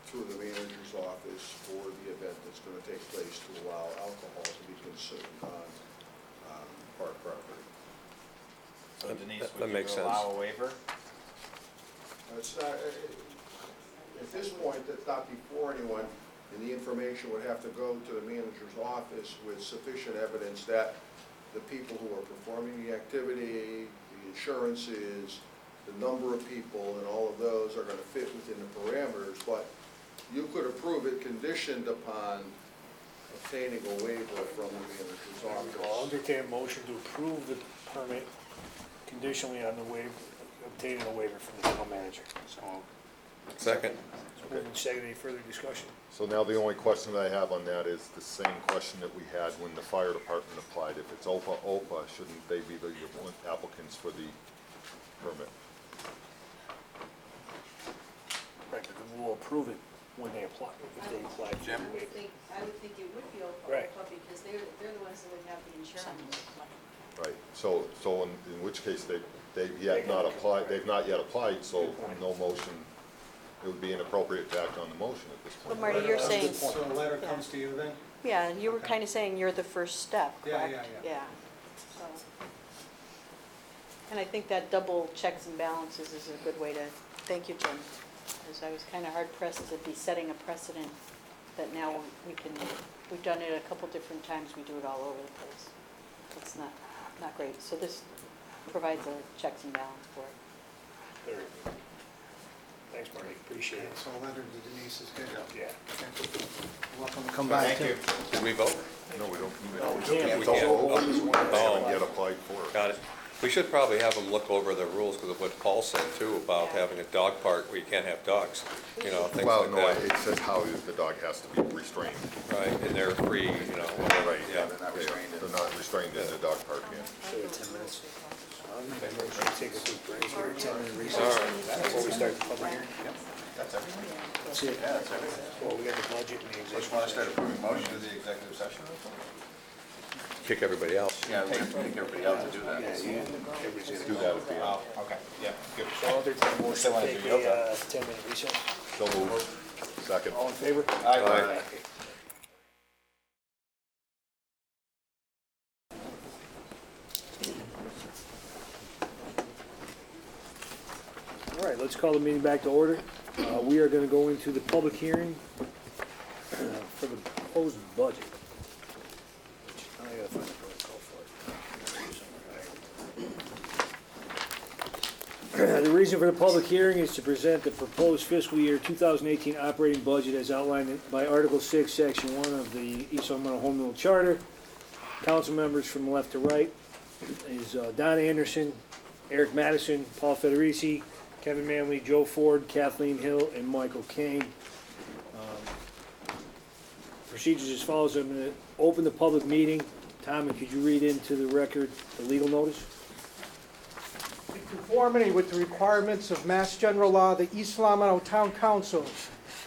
through the manager's office for the event that's going to take place to allow alcohol to be consumed on park property. So Denise, That would makes you sense. allow a waiver? It's not, at this point, it's not before anyone, and the information would have to go to the manager's office with sufficient evidence that the people who are performing the activity, the insurances, the number of people, and all of those are gonna fit within the parameters, but you could approve it conditioned upon obtaining a waiver from the manager's I'll office. entertain a motion to approve the permit conditionally on the waiver, obtaining a waiver from the town manager. So, Second. So moving second, any further discussion? So now the only question that I have on that is the same question that we had when the fire department applied. If it's OPA, shouldn't they be the applicants for the permit? Right, but then we'll approve it when they apply, if they apply for Jim? the waiver. I would think it would be Right. OPA because they're the ones that would have the insurance. Right, so in which case they've not yet applied, so no motion, it would be inappropriate to act on the motion at this But point. Marty, you're saying, So a letter comes to you then? yeah, you were kind of saying you're the first step, Yeah, correct? yeah. Yeah, so. And I think that double checks and balances is a good way to, thank you, Jim. Because I was kind of hard pressed to be setting a precedent that now we can, we've done it a couple different times, we do it all over the place. It's not great. So this provides a checks and balance for it. Very good. Thanks, Marty, appreciate it. So a letter to Denise is good. Yeah. Welcome to come by. thank you. Did we vote? No, we don't. can't. It's all open, they Oh. haven't yet applied for it. Got it. We should probably have them look over the rules because of what Paul said too about having a dog park where you can't have dogs, you know, things Well, like no, that. it says how the dog has to be restrained. Right, and they're free, you know, whatever, Right, yeah. They're not restrained. They're not restrained in the dog park, yeah. So 10 minutes. Take a quick break here, 10-minute recess before we start the public hearing. That's everything? That's it. Yeah, that's everything. Well, we got the budget and the So you executive want to start session. approving motion of the executive session? Kick everybody out. Yeah, we have to pick everybody out to do that. Yeah, everybody's Do that at the end. Oh, okay, yeah, good. So I'll entertain a motion Still to wanna take do yoga. a 10-minute recess. So moved. Second. All in favor? Aye. Aye. All right, let's call the meeting back to order. We are going to go into the public hearing for the proposed budget. Which, I gotta find a protocol for it. The reason for the public hearing is to present the proposed fiscal year 2018 operating budget as outlined by Article 6, Section 1 of the East Long Meadow Home Rule Charter. Council members from left to right is Don Anderson, Eric Madison, Paul Federici, Kevin Manley, Joe Ford, Kathleen Hill, and Michael Kane. Procedures as follows. I'm going to open the public meeting. Tommy, could you read into the record the legal notice? In conformity with the requirements of Mass General Law, the East Long Meadow Town Council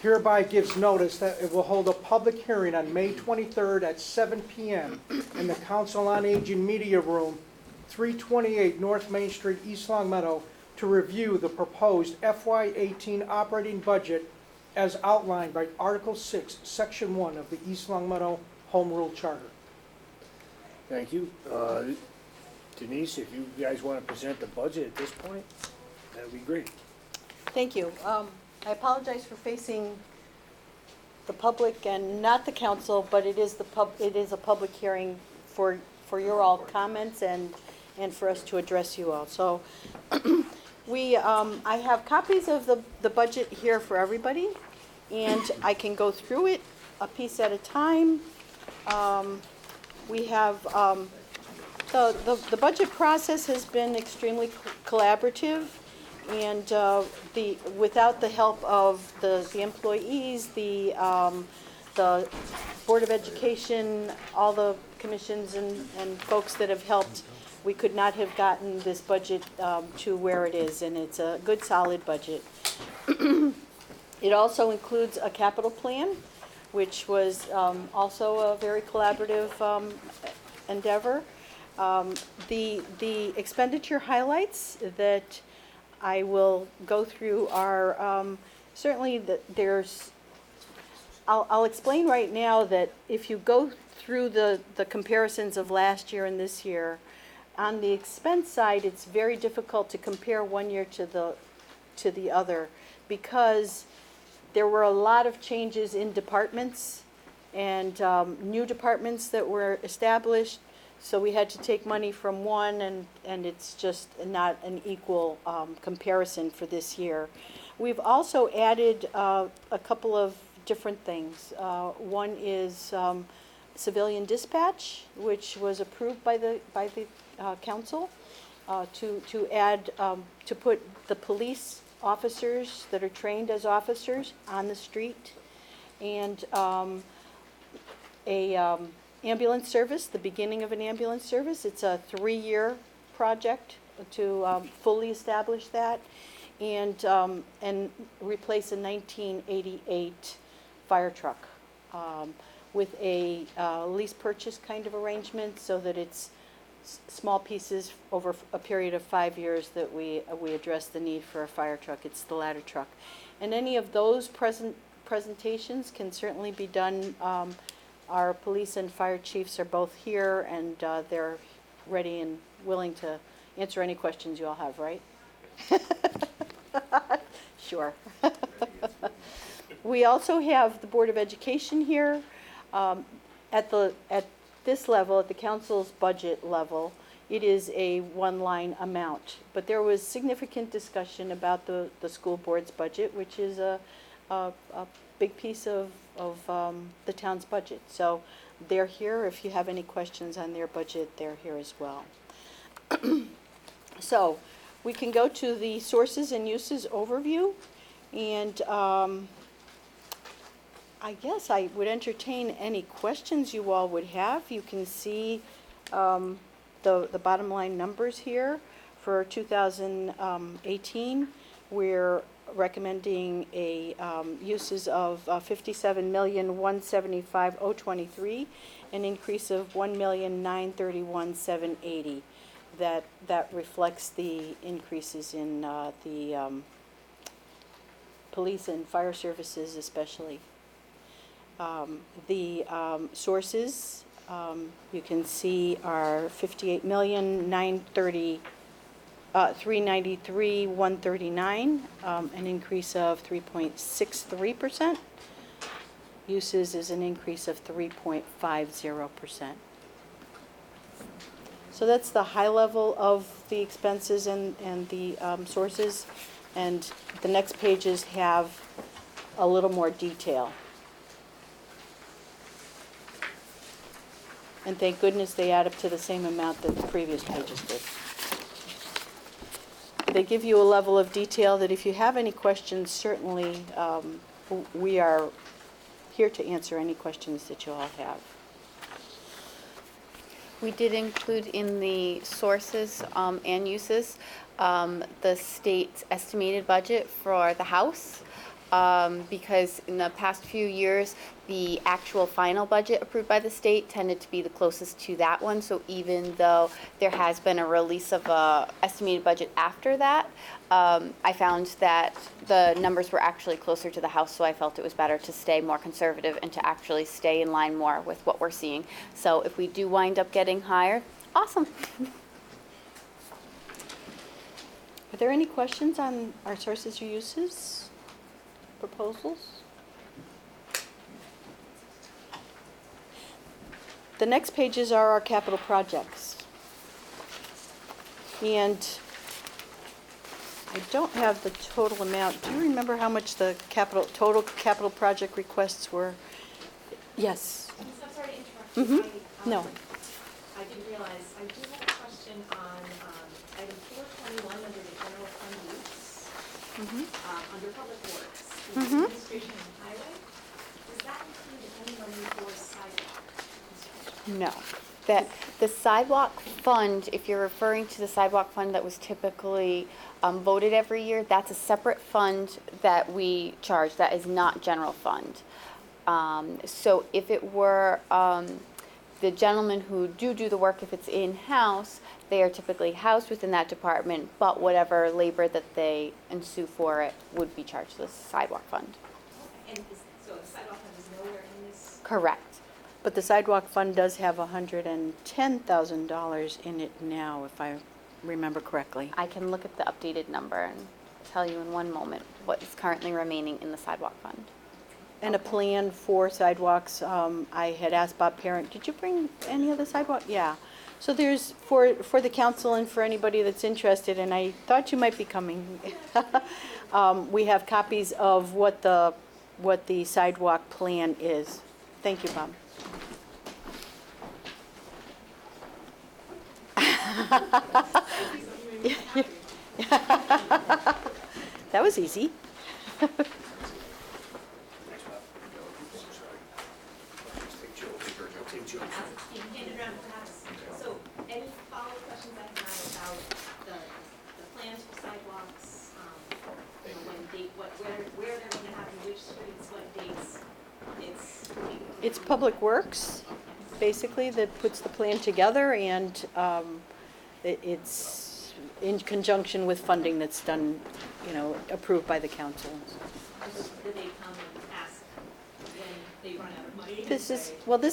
hereby gives notice that it will hold a public hearing on May 23rd at 7 p.m. in the Council on Aging Media Room, 328 North Main Street, East Long Meadow, to review the proposed FY18 operating budget as outlined by Article 6, Section 1 of the East Longmeadow Home Rule Charter. Thank you. Denise, if you guys want to present the budget at this point, that would be great. Thank you. I apologize for facing the public and not the council, but it is a public hearing for your all comments and for us to address you all. So I have copies of the budget here for everybody, and I can go through it a piece at a time. We have, the budget process has been extremely collaborative, and without the help of the employees, the Board of Education, all the commissions and folks that have helped, we could not have gotten this budget to where it is, and it's a good, solid budget. It also includes a capital plan, which was also a very collaborative endeavor. The expenditure highlights that I will go through are certainly that I'll explain right now that if you go through the comparisons of last year and this year, on the expense side, it's very difficult to compare one year to the other, because there were a lot of changes in departments and new departments that were established. So we had to take money from one, and it's just not an equal comparison for this year. We've also added a couple of different things. One is civilian dispatch, which was approved by the council to add, to put the police officers that are trained as officers on the street, and ambulance service, the beginning of an ambulance service. It's a 3-year project to fully establish that, and replace a 1988 fire truck with a lease purchase kind of arrangement, so that it's small pieces over a period of 5 years that we address the need for a fire truck. It's the ladder truck. And any of those presentations can certainly be done. Our police and fire chiefs are both here, and they're ready and willing to answer any questions you all have, right? Sure. We also have the Board of Education here. At this level, at the council's budget level, it is a one-line amount. But there was significant discussion about the school board's budget, which is a big piece of the town's budget. So they're here. If you have any questions on their budget, they're here as well. So we can go to the sources and uses overview, and I guess I would entertain any questions you all would have. You can see the bottom line numbers here for 2018. We're recommending a uses of $57,175,023, an increase of $1,931,780. That reflects the increases in the police and fire services especially. The sources you can see are $58,930,393,139, an increase of 3.63%. Uses is an increase of 3.50%. So that's the high level of the expenses and the sources, and the next pages have a little more detail. And thank goodness they add up to the same amount that the previous pages did. They give you a level of detail that if you have any questions, certainly we are here to answer any questions that you all have. We did include in the sources and uses the state's estimated budget for the House. because in the past few years, the actual final budget approved by the state tended to be the closest to that one. So even though there has been a release of a estimated budget after that, I found that the numbers were actually closer to the House, so I felt it was better to stay more conservative and to actually stay in line more with what we're seeing. So if we do wind up getting higher, awesome. Are there any questions on our sources or uses proposals? The next pages are our capital projects. And I don't have the total amount. Do you remember how much the total capital project requests were? Yes. I'm sorry to interrupt you. No. I didn't realize. I do have a question on item 421 under the general fund use, under public works, the administration and highway. Does that include any money for sidewalk construction? No. The sidewalk fund, if you're referring to the sidewalk fund that was typically voted every year, that's a separate fund that we charge. That is not general fund. So if it were the gentlemen who do the work, if it's in-house, they are typically housed within that department, but whatever labor that they ensue for it would be charged to the sidewalk fund. And so the sidewalk fund is nowhere in this? Correct. But the sidewalk fund does have $110,000 in it now, if I remember correctly. I can look at the updated number and tell you in one moment what is currently remaining in the sidewalk fund. And a plan for sidewalks, I had asked Bob Parent, did you bring any of the sidewalk? Yeah. So there's, for the council and for anybody that's interested, and I thought you might be coming, we have copies of what the sidewalk plan is. Thank you, Bob. That was easy. So any follow-up questions I have about the plans for sidewalks, when date, where they're going to happen, which streets, what dates, It's Public Works, basically, that puts the plan together, and it's in conjunction with funding that's done, approved by the council. do they come and ask when they run out of money? This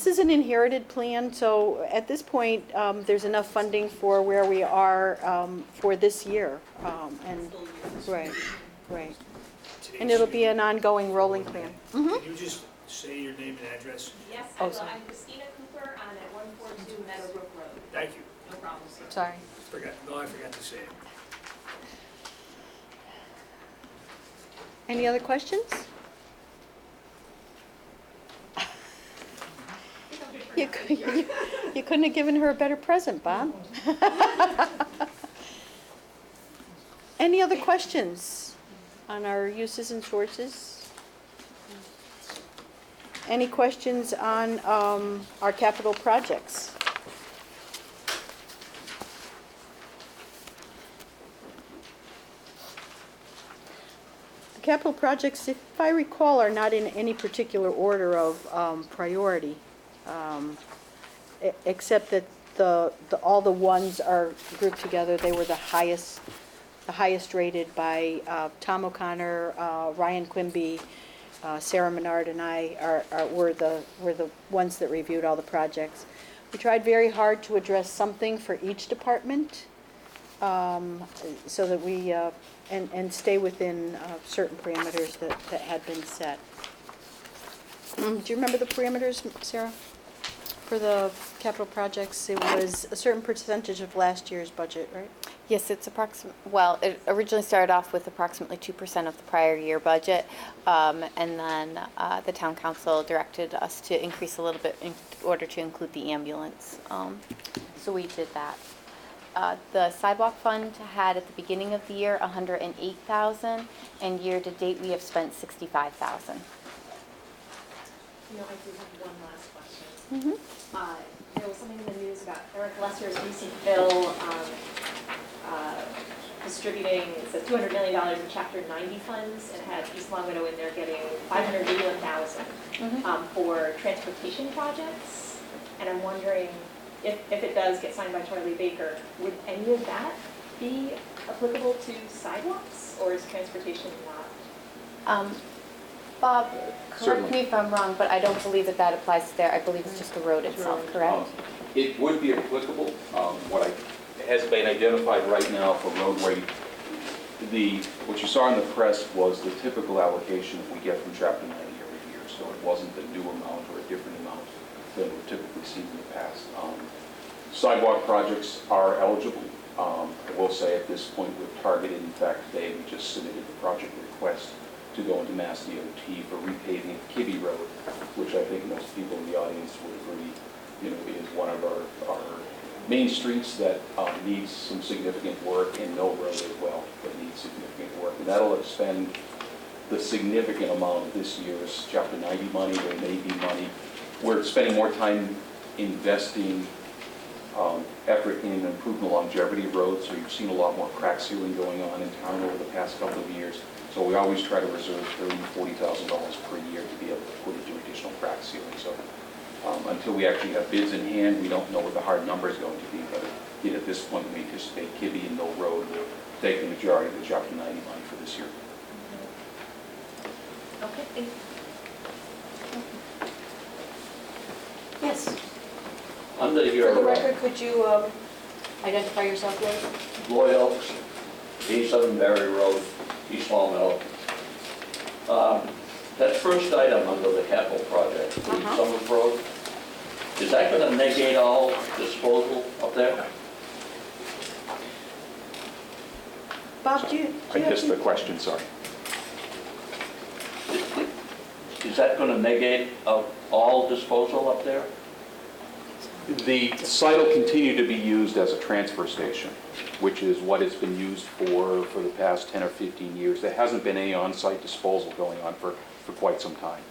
is an inherited plan, so at this point, there's enough funding for where we are for this year. Right. And it'll be an ongoing rolling plan. Can you just say your name and address? Yes, Sorry. I'm Christina Cooper, I'm at 142 Meadowbrook Road. Thank you. No problem, sir. Sorry. I forgot to say it. Any other questions? You couldn't have given her a better present, Bob. Any other questions on our uses and sources? Any questions on our capital projects? The capital projects, if I recall, are not in any particular order of priority, except that all the ones are grouped together. They were the highest rated by Tom O'Connor, Ryan Quimby, Sarah Menard, and I were the ones that reviewed all the projects. We tried very hard to address something for each department, so that we and stay within certain parameters that had been set. Do you remember the parameters, Sarah, for the capital projects? It was a certain percentage of last year's budget, right? Yes, it's it originally started off with approximately 2% of the prior year budget, and then the town council directed us to increase a little bit in order to include the ambulance. So we did that. The sidewalk fund had at the beginning of the year $108,000, and year to date we have spent $65,000. I do have one last question. There was something in the news about Eric Lesser's recent bill distributing, it says $200 million in Chapter 90 funds, and it had East Longmeadow in there getting $581,000 for transportation projects. And I'm wondering if it does get signed by Charlie Baker, would any of that be applicable to sidewalks, or is transportation not? Bob, correct Certainly. me if I'm wrong, but I don't believe that that applies there. I believe it's just the road itself, correct? It would be applicable. What has been identified right now for roadway, what you saw in the press was the typical allocation that we get from Chapter 90 every year. So it wasn't the new amount or a different amount than we've typically seen in the past. Sidewalk projects are eligible. I will say at this point we've targeted, in fact today we just submitted the project request to go into Mass DOT for repaving of Kibbe Road, which I think most people in the audience would agree, is one of our main streets that needs some significant work, and Mill Road as well that needs significant work. And that'll expend the significant amount of this year's Chapter 90 money. There may be money. We're spending more time investing effort in improving the longevity of roads, so you've seen a lot more crack sealing going on in town over the past couple of years. So we always try to reserve $30,000 to $40,000 per year to be able to put into additional crack sealing. So until we actually have bids in hand, we don't know what the hard number is going to be. But at this point, we anticipate Kibbe and Mill Road will take the majority of the Chapter 90 money for this year. Okay, thank you. Yes. Under your, For the record, could you identify yourself, Lloyd? Lloyd Oaks, East 7 Berry Road, East Long Meadow. That first item under the capital project, the Summers Road, is that going to negate all disposal up there? Bob, do you I have missed the question, sorry. Is that going to negate all disposal up there? The site will continue to be used as a transfer station, which is what it's been used for the past 10 or 15 years. There hasn't been any on-site disposal going on for quite some time.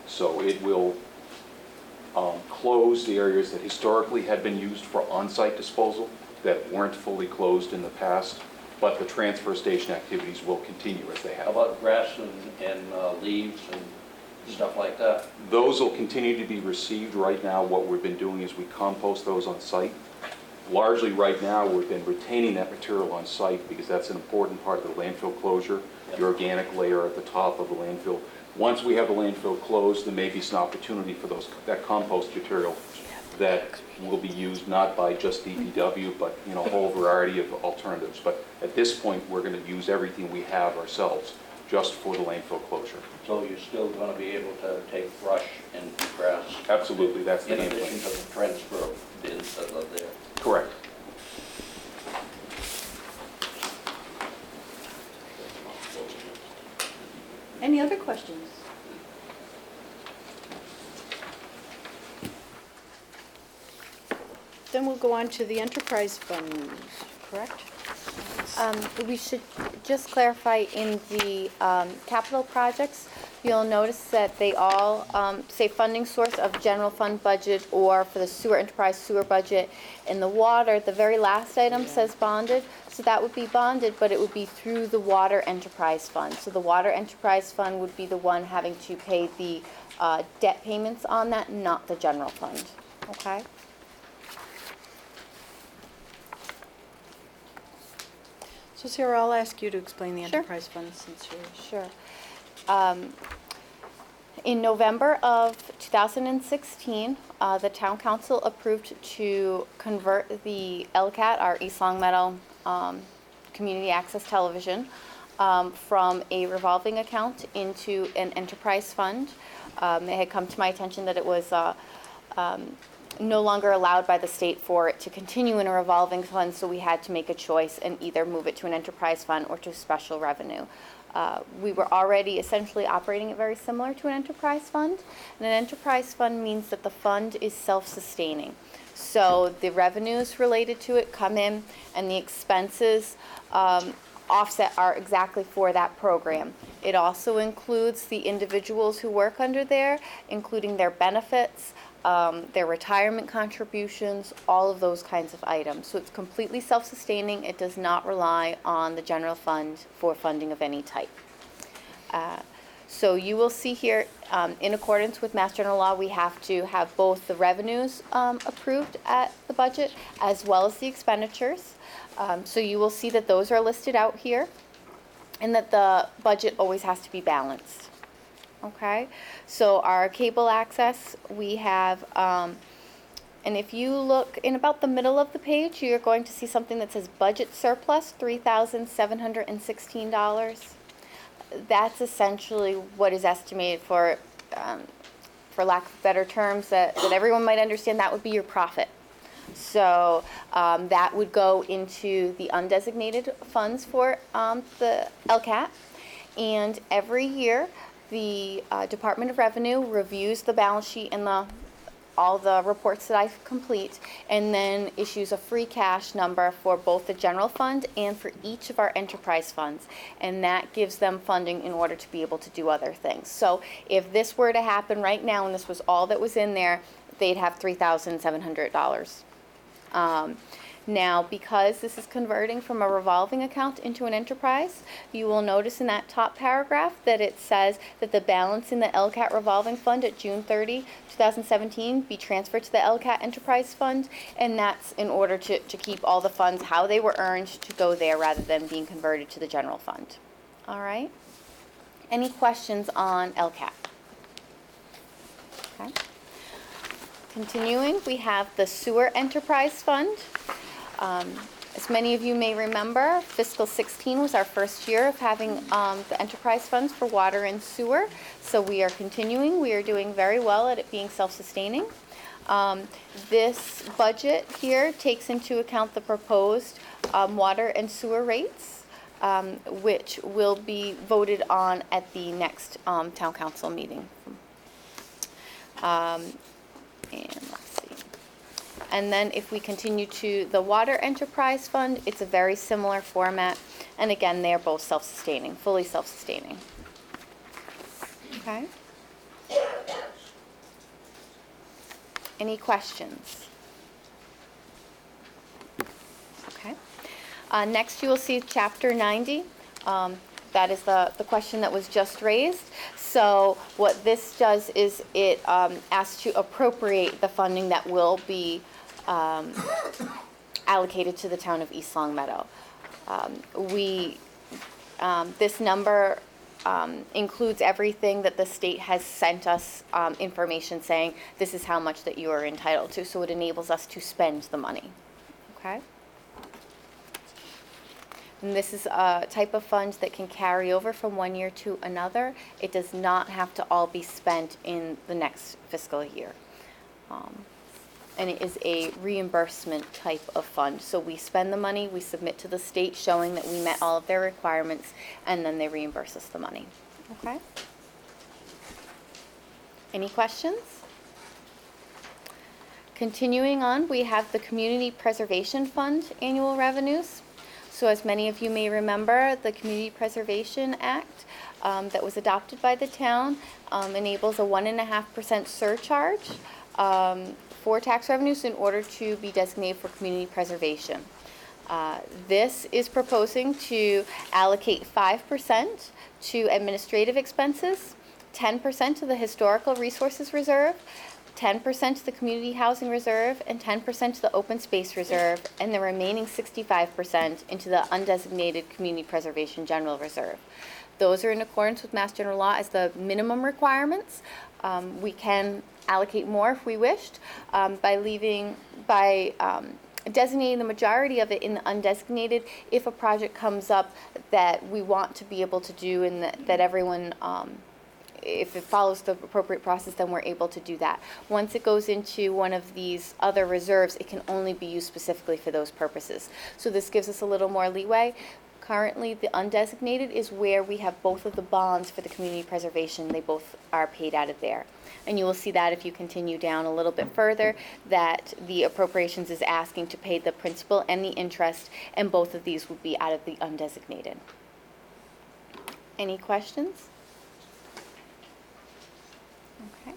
So it will close the areas that historically had been used for on-site disposal that weren't fully closed in the past, but the transfer station activities will continue as they have. How about grass and leaves and stuff like that? Those will continue to be received. Right now, what we've been doing is we compost those on site. Largely right now, we've been retaining that material on site because that's an important part of the landfill closure, the organic layer at the top of the landfill. Once we have the landfill closed, there may be some opportunity for that compost material that will be used not by just DPW, but a whole variety of alternatives. But at this point, we're going to use everything we have ourselves just for the landfill closure. So you're still going to be able to take brush and grass? Absolutely, that's the in game plan. addition to the transfer bins that are there? Correct. Any other questions? Then we'll go on to the enterprise fund, correct? We should just clarify in the capital projects, you'll notice that they all say funding source of general fund budget or for the sewer enterprise sewer budget. In the water, the very last item says bonded, so that would be bonded, but it would be through the water enterprise fund. So the water enterprise fund would be the one having to pay the debt payments on that, not the general fund, okay? So Sarah, I'll ask you to explain the Sure. enterprise fund since you're... Sure. In November of 2016, the town council approved to convert the LCAT, our East Longmeadow Community Access Television, from a revolving account into an enterprise fund. It had come to my attention that it was no longer allowed by the state for it to continue in a revolving fund, so we had to make a choice and either move it to an enterprise fund or to special revenue. We were already essentially operating it very similar to an enterprise fund. And an enterprise fund means that the fund is self-sustaining. So the revenues related to it come in and the expenses offset are exactly for that program. It also includes the individuals who work under there, including their benefits, their retirement contributions, all of those kinds of items. So it's completely self-sustaining. It does not rely on the general fund for funding of any type. So you will see here, in accordance with Mass General Law, we have to have both the revenues approved at the budget as well as the expenditures. So you will see that those are listed out here and that the budget always has to be balanced. Okay, so our cable access, we have, and if you look in about the middle of the page, you're going to see something that says budget surplus, $3,716. That's essentially what is estimated for lack of better terms, that everyone might understand, that would be your profit. So that would go into the undesignated funds for the LCAT. And every year, the Department of Revenue reviews the balance sheet and all the reports that I complete, and then issues a free cash number for both the general fund and for each of our enterprise funds. And that gives them funding in order to be able to do other things. So if this were to happen right now and this was all that was in there, they'd have $3,700. Now, because this is converting from a revolving account into an enterprise, you will notice in that top paragraph that it says that the balance in the LCAT revolving fund at June 30, 2017 be transferred to the LCAT enterprise fund, and that's in order to keep all the funds how they were earned to go there rather than being converted to the general fund. All right? Any questions on LCAT? Okay. Continuing, we have the sewer enterprise fund. As many of you may remember, fiscal 16 was our first year of having the enterprise funds for water and sewer. So we are continuing. We are doing very well at it being self-sustaining. This budget here takes into account the proposed water and sewer rates, which will be voted on at the next town council meeting. And let's see. And then if we continue to the water enterprise fund, it's a very similar format. And again, they're both self-sustaining, fully self-sustaining. Okay. Any questions? Okay. Next, you will see Chapter 90. That is the question that was just raised. So what this does is it asks to appropriate the funding that will be allocated to the town of East Long Meadow. This number includes everything that the state has sent us information saying this is how much that you are entitled to, so it enables us to spend the money. Okay? And this is a type of fund that can carry over from one year to another. It does not have to all be spent in the next fiscal year. And it is a reimbursement type of fund. So we spend the money, we submit to the state showing that we met all of their requirements, and then they reimburse us the money. Okay? Any questions? Continuing on, we have the Community Preservation Fund annual revenues. So as many of you may remember, the Community Preservation Act that was adopted by the town enables a 1.5% surcharge for tax revenues in order to be designated for community preservation. This is proposing to allocate 5% to administrative expenses, 10% to the Historical Resources Reserve, 10% to the Community Housing Reserve, and 10% to the Open Space Reserve, and the remaining 65% into the undesignated Community Preservation General Reserve. Those are in accordance with Mass General Law as the minimum requirements. We can allocate more if we wished by designating the majority of it in the undesignated if a project comes up that we want to be able to do and that everyone, if it follows the appropriate process, then we're able to do that. Once it goes into one of these other reserves, it can only be used specifically for those purposes. So this gives us a little more leeway. Currently, the undesignated is where we have both of the bonds for the community preservation. They both are paid out of there. And you will see that if you continue down a little bit further, that the appropriations is asking to pay the principal and the interest, and both of these would be out of the undesignated. Any questions? Okay.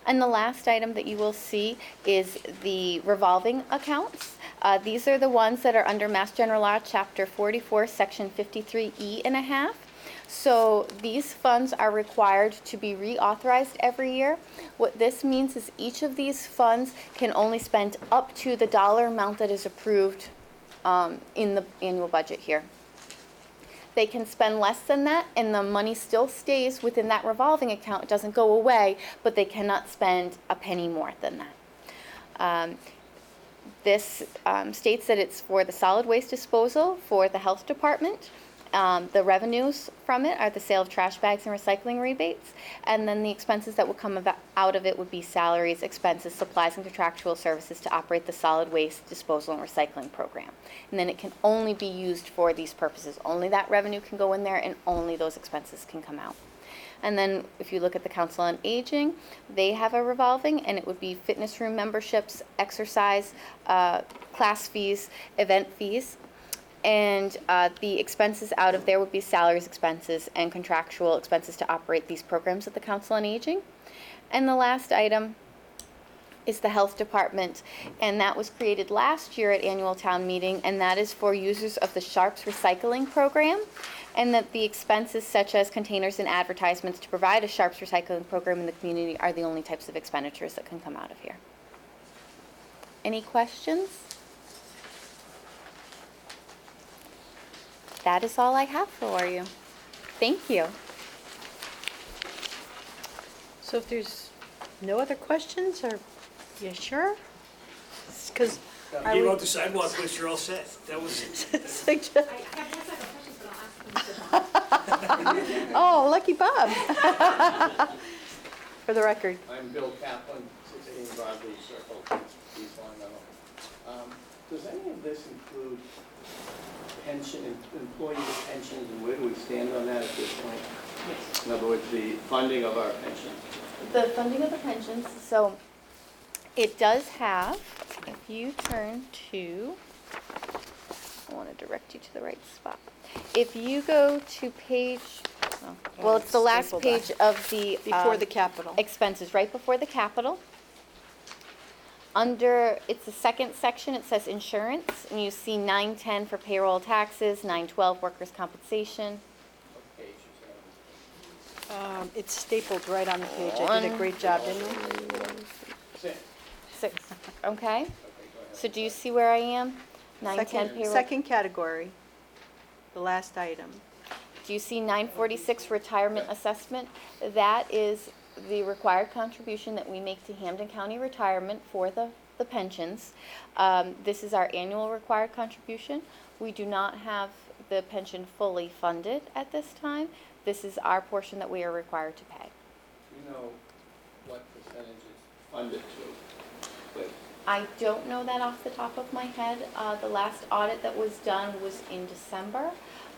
And the last item that you will see is the revolving accounts. These are the ones that are under Mass General Law, Chapter 44, Section 53E and a half. So these funds are required to be reauthorized every year. What this means is each of these funds can only spend up to the dollar amount that is approved in the annual budget here. They can spend less than that, and the money still stays within that revolving account. It doesn't go away, but they cannot spend a penny more than that. This states that it's for the solid waste disposal, for the health department. The revenues from it are the sale of trash bags and recycling rebates, and then the expenses that would come out of it would be salaries, expenses, supplies, and contractual services to operate the solid waste disposal and recycling program. And then it can only be used for these purposes. Only that revenue can go in there, and only those expenses can come out. And then if you look at the Council on Aging, they have a revolving, and it would be fitness room memberships, exercise, class fees, event fees. And the expenses out of there would be salaries, expenses, and contractual expenses to operate these programs at the Council on Aging. And the last item is the Health Department, and that was created last year at annual town meeting, and that is for users of the Sharps Recycling Program, and that the expenses such as containers and advertisements to provide a Sharps Recycling Program in the community are the only types of expenditures that can come out of here. Any questions? That is all I have for you. Thank you. So if there's no other questions, are you sure? Because I Gave would out the sidewalk list, you're all set. That was. suggest. I have one set of questions, but I'll ask them to Oh, lucky Bob. For the record. I'm Bill Kaplan, 16 Broadway Circle, East Long Meadow. Does any of this include pension, employee pensions, and where do we stand on that at this point? Yes. In other words, the funding of our pension. The funding of the pensions, so it does have, if you turn to, I want to direct you to the right spot. If you go to page, well, it's the last Stapled page of the Before the capital. expenses, right before the capital. Under, it's the second section, it says insurance, and you see 910 for payroll taxes, 912 workers' compensation. It's stapled right on the page. I did a great job, didn't I? 6, okay? So do you see where I am? 910 payroll. Second category, the last item. Do you see 946 retirement assessment? That is the required contribution that we make to Hampden County Retirement for the pensions. This is our annual required contribution. We do not have the pension fully funded at this time. This is our portion that we are required to pay. Do you know what percentage is funded to? Please. I don't know that off the top of my head. The last audit that was done was in December,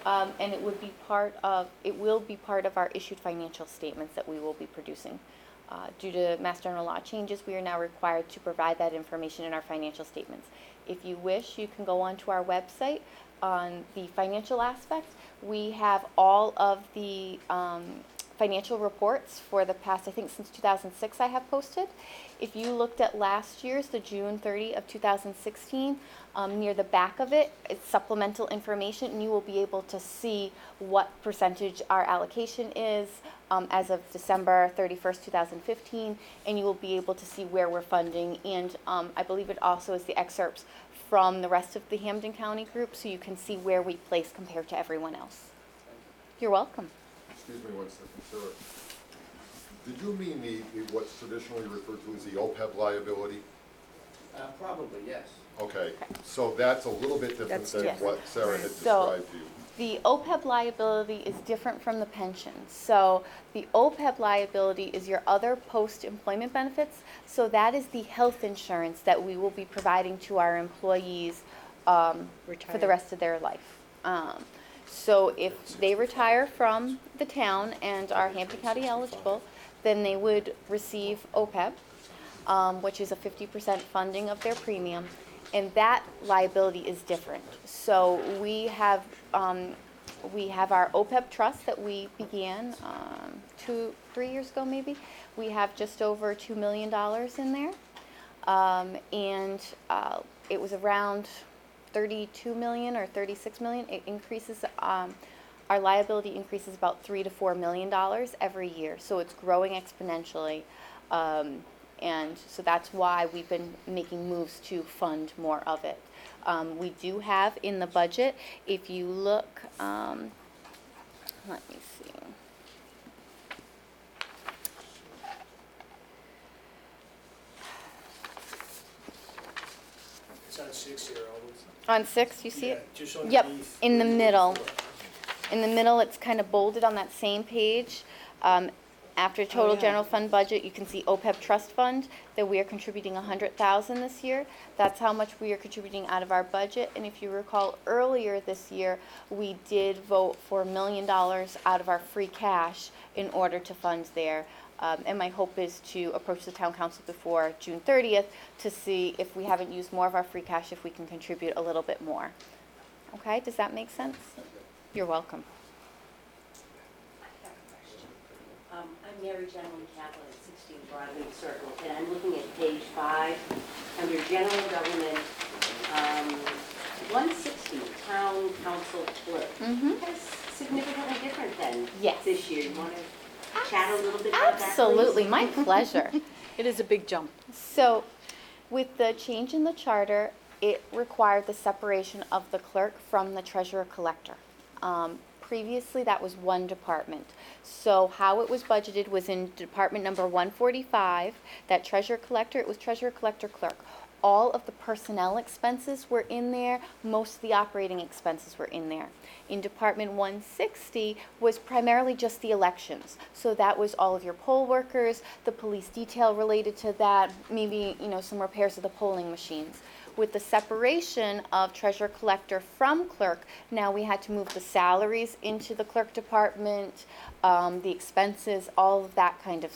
and it will be part of our issued financial statements that we will be producing. Due to Mass General Law changes, we are now required to provide that information in our financial statements. If you wish, you can go onto our website on the financial aspect. We have all of the financial reports for the past, I think since 2006 I have posted. If you looked at last year's, the June 30 of 2016, near the back of it, it's supplemental information, and you will be able to see what percentage our allocation is as of December 31st, 2015, and you will be able to see where we're funding, and I believe it also is the excerpts from the rest of the Hampden County group, so you can see where we place compared to everyone else. You're welcome. Excuse me one second, sir. Did you mean what's traditionally referred to as the OPEB liability? Probably, yes. Okay, so that's a little bit different than Yes. what Sarah had So, described to you. the OPEB liability is different from the pension. So the OPEB liability is your other post-employment benefits. So that is the health insurance that we will be providing to our employees for the rest of their life. So if they retire from the town and are Hampden County eligible, then they would receive OPEB, which is a 50% funding of their premium, and that liability is different. So we have our OPEB trust that we began 2-3 years ago maybe. we have just over $2 million in there. And it was around 32 million or 36 million. It increases, our liability increases about $3 to $4 million every year. So it's growing exponentially. And so that's why we've been making moves to fund more of it. We do have in the budget, if you look, let me see. It's on 6 here, always. On 6, you see Yeah, it? just Yep, underneath in the where you're middle. looking for. In the middle, it's kind of bolded on that same page. After total yeah. general fund budget, you can see OPEB trust fund, that we are contributing 100,000 this year. That's how much we are contributing out of our budget. And if you recall, earlier this year, we did vote for $1 million out of our free cash in order to fund there. And my hope is to approach the town council before June 30th to see if we haven't used more of our free cash, if we can contribute a little bit more. Okay, does that make sense? You're welcome. I'm Mary Gentleman Kaplan at 16 Broadway Circle, and I'm looking at page 5, under General Government, 160, Town Council Clerk. That's significantly different than this year. You want to chat a little bit about that, please? Absolutely, my pleasure. It is a big jump. So, with the change in the charter, it required the separation of the clerk from the treasurer collector. Previously, that was one department. So how it was budgeted was in department number 145, that treasurer collector, it was treasurer collector clerk. All of the personnel expenses were in there, most of the operating expenses were in there. In department 160 was primarily just the elections. So that was all of your poll workers, the police detail related to that, maybe, some repairs of the polling machines. With the separation of treasurer collector from clerk, now we had to move the salaries into the clerk department, the expenses, all of that kind of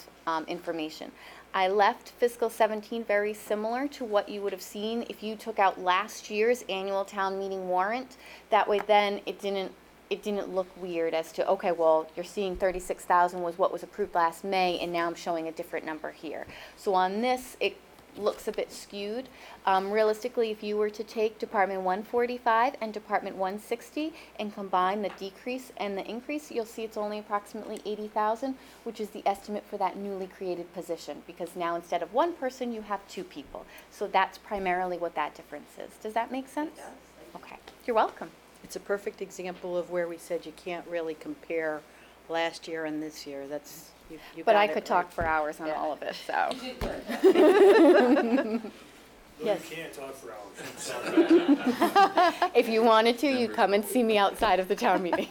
information. I left fiscal 17 very similar to what you would have seen if you took out last year's annual town meeting warrant. That way then it didn't look weird as to, okay, well, you're seeing 36,000 was what was approved last May, and now I'm showing a different number here. So on this, it looks a bit skewed. Realistically, if you were to take Department 145 and Department 160 and combine the decrease and the increase, you'll see it's only approximately 80,000, which is the estimate for that newly created position, because now instead of one person, you have two people. So that's primarily what that difference is. Does that make sense? It does. Okay. You're welcome. It's a perfect example of where we said you can't really compare last year and this year. That's, you But got I it could right. talk for hours on all of it, so. You did good. No, Yes. you can't talk for hours. I'm sorry. If you wanted to, you'd come and see me outside of the town meeting.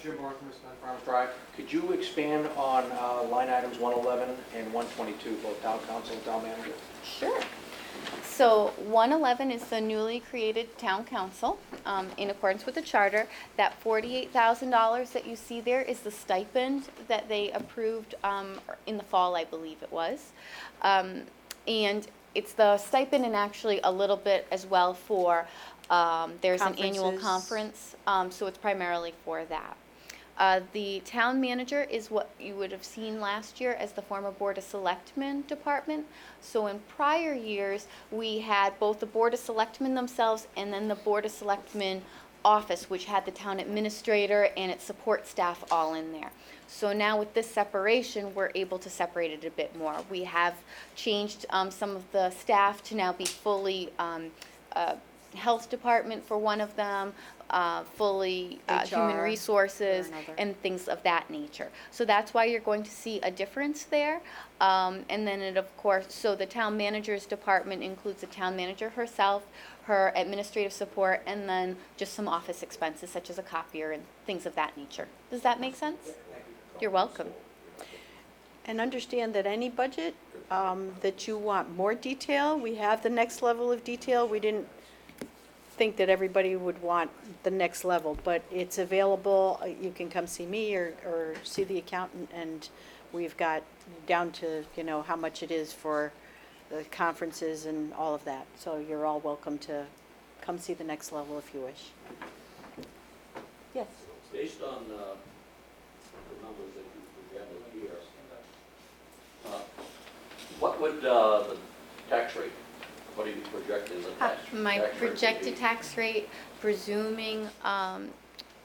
Jim Barker, Farm Drive. Could you expand on line items 111 and 122, both town council and town manager? Sure. So 111 is the newly created town council in accordance with the charter. That $48,000 that you see there is the stipend that they approved in the fall, I believe it was. And it's the stipend and actually a little bit as well for, there's an annual Conferences. conference, so it's primarily for that. The town manager is what you would have seen last year as the former Board of Selectmen department. So in prior years, we had both the Board of Selectmen themselves and then the Board of Selectmen office, which had the town administrator and its support staff all in there. So now with this separation, we're able to separate it a bit more. We have changed some of the staff to now be fully health department for one of them, fully human HR resources, for another. and things of that nature. So that's why you're going to see a difference there. And then it, of course, so the town manager's department includes the town manager herself, her administrative support, and then just some office expenses such as a copier and things of that nature. Does that make sense? You're welcome. And understand that any budget that you want more detail, we have the next level of detail. We didn't think that everybody would want the next level, but it's available. You can come see me or see the accountant, and we've got down to, how much it is for the conferences and all of that. So you're all welcome to come see the next level if you wish. Yes? Based on the numbers that you presented here, would the tax rate, what are you projecting the tax rate? My tax rate would projected be? tax rate, presuming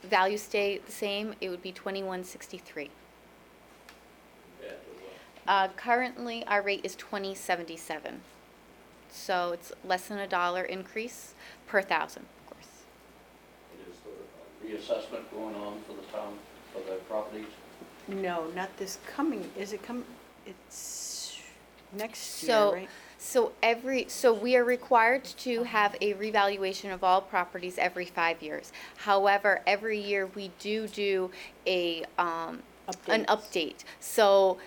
values stay the same, it would be 2163. Yeah, well, Currently, our rate is 2077. So it's less than $1 increase per thousand, of course. Is there a reassessment going on for the town, for the properties? No, not this coming, is it it's next year, So, right? so we are required to have a revaluation of all properties every 5 years. However, every year we do a, an update. So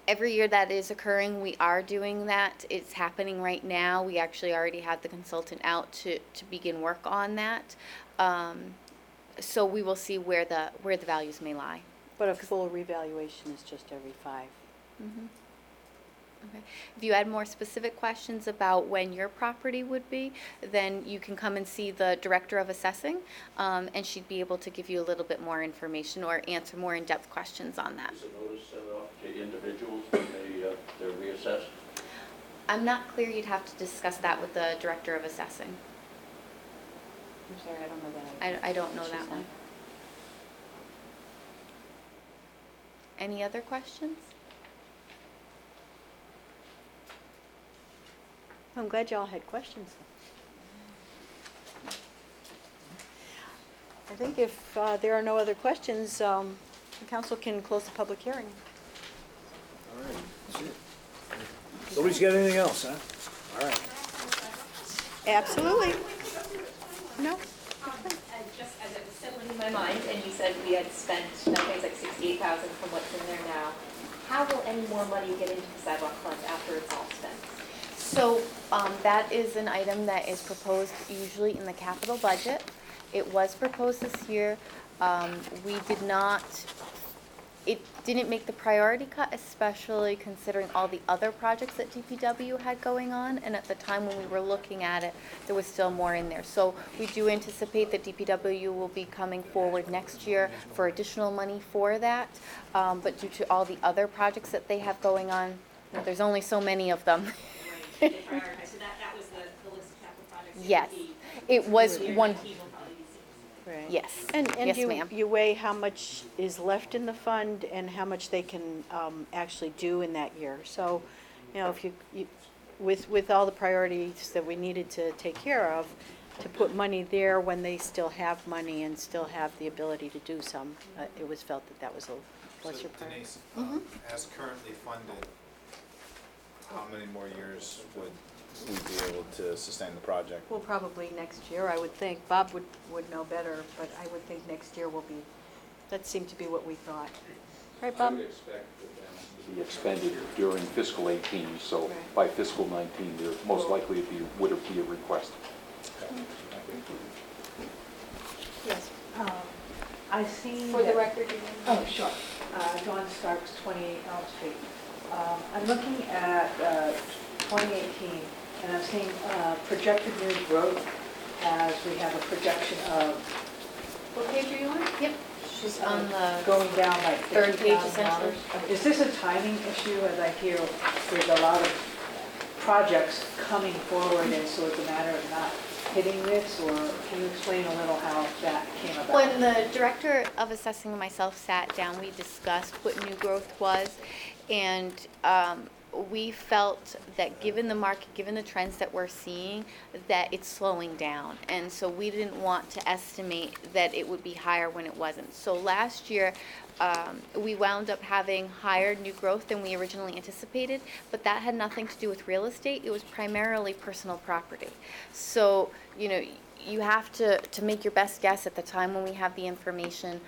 every year that is occurring, we are doing that. It's happening right now. We actually already had the consultant out to begin work on that. So we will see where the values may lie. But a full revaluation is just every 5. Mhm. Okay. If you had more specific questions about when your property would be, then you can come and see the Director of Assessing, and she'd be able to give you a little bit more information or answer more in-depth questions on that. Is a notice sent off to individuals when they're reassessed? I'm not clear, you'd have to discuss that with the Director of Assessing. I'm sorry, I don't know that. I don't know that one. Any other questions? I'm glad y'all had questions. I think if there are no other questions, the council can close the public hearing. All right, that's it. Nobody's got anything else, huh? All right. Absolutely. No? Just as it was settling in my mind, and you said we had spent, I think it's like 68,000 from what's in there now, how will any more money get into the sidewalk fund after it's all spent? So that is an item that is proposed usually in the capital budget. It was proposed this year. We did not, it didn't make the priority cut, especially considering all the other projects that DPW had going on. And at the time when we were looking at it, there was still more in there. So we do anticipate that DPW will be coming forward next year for additional money for that. But due to all the other projects that they have going on, there's only so many of them. They prioritized, so that was the list of capital projects. Yes, it was Year one, 19 will probably be six. Right. yes, And yes, you, ma'am. you weigh how much is left in the fund and how much they can actually do in that year. So, you know, if you with all the priorities that we needed to take care of, to put money there when they still have money and still have the ability to do some, it was felt that that was a lesser priority. Denise, as currently funded, how many more years would we be able to sustain the project? Well, probably next year, I would think. Bob would know better, but I would think next year will be, that seemed to be what we thought. Right, I Bob? would expect the balance to be expended during fiscal 18, so Right. by fiscal 19, there most likely would be a request. Yes. I've seen. For the that- record, you Oh, sure. John Starks, 28 Elm Street. I'm looking at 2018, and I'm seeing projected new growth as we have a projection of, what page are you on? Yep, she's on the going down like third page $50,000. essentially. Is this a timing issue, as I hear there's a lot of projects coming forward, and so it's a matter of not hitting this, or can you explain a little how that came about? When the Director of Assessing and myself sat down, we discussed what new growth was, and we felt that given the market, given the trends that we're seeing, that it's slowing down. And so we didn't want to estimate that it would be higher when it wasn't. So last year, we wound up having higher new growth than we originally anticipated, but that had nothing to do with real estate. It was primarily personal property. So, you know, you have to make your best guess at the time when we have the information.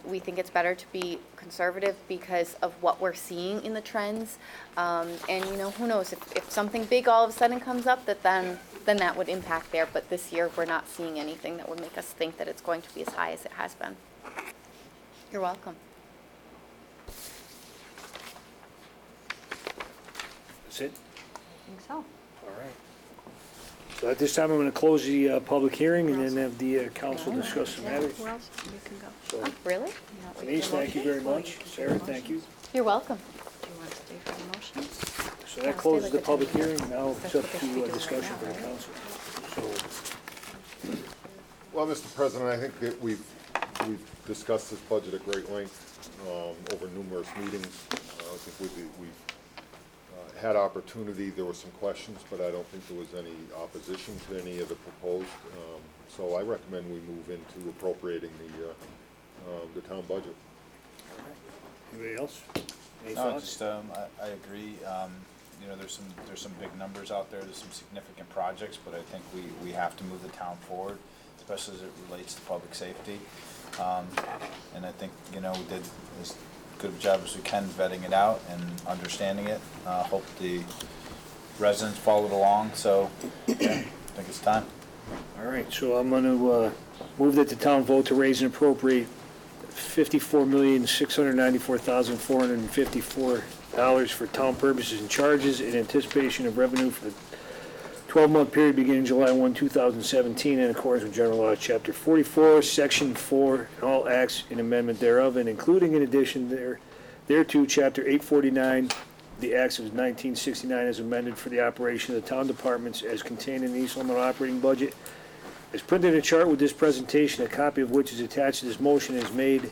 We think it's better to be conservative because of what we're seeing in the trends. And, you know, who knows, if something big all of a sudden comes up, then that would impact there. But this year, we're not seeing anything that would make us think that it's going to be as high as it has been. You're welcome. That's it? I think so. All right. So at this time, I'm going to close the public hearing and then have the council discuss the matter. Who else? You can go. So, Really? Denise, thank you very much. Sarah, thank you. You're welcome. Do you want to stay for the motions? So that closes the public hearing, now it's up to discussion for the council. So, Well, Mr. President, I think that we've discussed this budget at great length over numerous meetings. I think we've had opportunity, there were some questions, but I don't think there was any opposition to any of the proposed. So I recommend we move into appropriating the town budget. anybody else? Any No, thoughts? just, I agree. You know, there's some big numbers out there, there's some significant projects, but I think we have to move the town forward, especially as it relates to public safety. And I think, you know, we did as good a job as we can vetting it out and understanding it. Hope the residents followed along, so yeah, I think it's time. All right, so I'm going to move that the town vote to raise and appropriate $54,694,454 for town purposes and charges in anticipation of revenue for the 12-month period beginning July 1, 2017, in accordance with General Law, Chapter 44, Section 4, and all acts in amendment thereof, and including in addition thereto, Chapter 849, the acts of 1969 as amended for the operation of the town departments as contained in the East Long Meadow operating budget. As printed in a chart with this presentation, a copy of which is attached to this motion, is made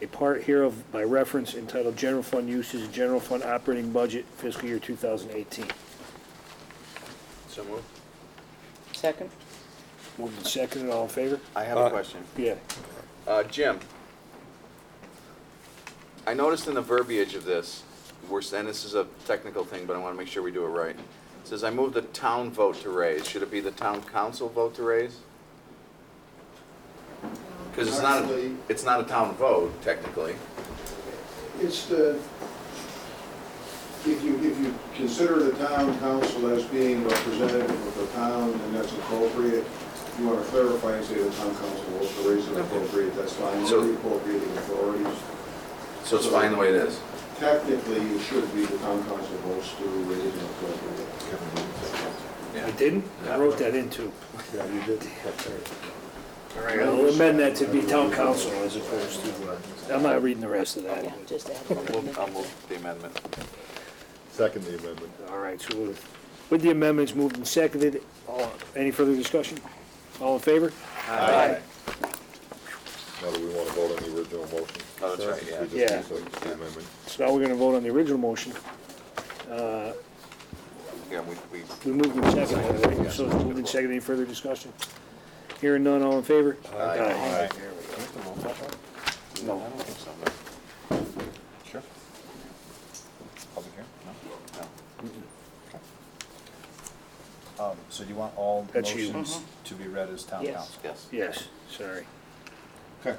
a part hereof by reference entitled General Fund Uses, General Fund Operating Budget, Fiscal Year 2018. So moved. Second. Moved and seconded, all in favor? I have a question. Yeah. Jim, I noticed in the verbiage of this, and this is a technical thing, but I want to make sure we do it right. It says, I move the town vote to raise. Should it be the town council vote to raise? Because it's not a town vote, technically. It's the, if you consider the town council as being representative of the town, and that's appropriate, if you want to clarify and say the town council votes to raise and appropriate, that's fine. So- The appropriating authorities. So it's fine the way it is. Technically, it should be the town council votes to raise and appropriate. I didn't? I wrote that in too. Yeah, you did. All right, I'll amend that to be town council as opposed to, I'm not reading the rest of that. Just add I'll move the amendment. Second the amendment. All right, so with the amendments moved and seconded, any further discussion? All in favor? Aye. Now do we want to vote on the original motion? Oh, that's right, yeah. We just Yeah. use the amendment. So now we're going to vote on the original motion. Yeah, We moved and seconded, right? So it's moved and seconded, any further discussion? Hearing none, all in favor? Aye. Aye. No, I don't think so. Sure. Public hearing? No? So do you want all That's you. motions to be read as town Yes. council? Yes. Yes, sorry. Okay.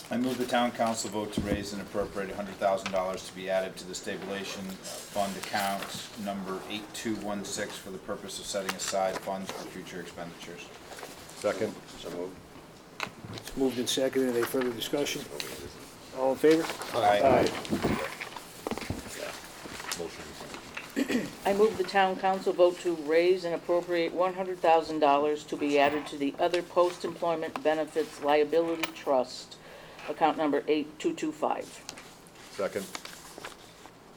I move the town council vote to raise and appropriate $100,000 to be added to the stabilization fund account number 8216 for the purpose of setting aside funds for future expenditures. Second. So moved. It's moved and seconded, any further discussion? All in favor? Aye. Motion. I move the town council vote to raise and appropriate $100,000 to be added to the other post-employment benefits liability trust, account number 8225. Second.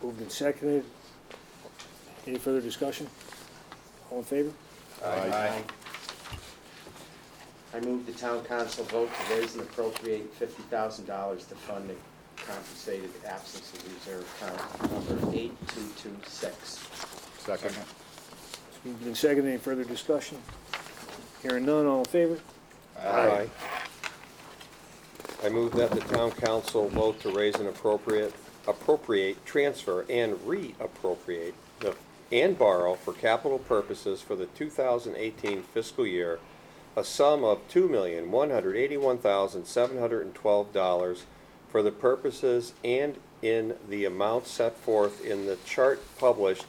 Moved and seconded. Any further discussion? All in favor? Aye. I move the town council vote to raise and appropriate $50,000 to fund the compensated absence reserve account number 8226. Second. It's moved and seconded, any further discussion? Hearing none, all in favor? Aye. I move that the town council vote to raise and appropriate, transfer, and reappropriate and borrow for capital purposes for the 2018 fiscal year a sum of $2,181,712 for the purposes and in the amount set forth in the chart published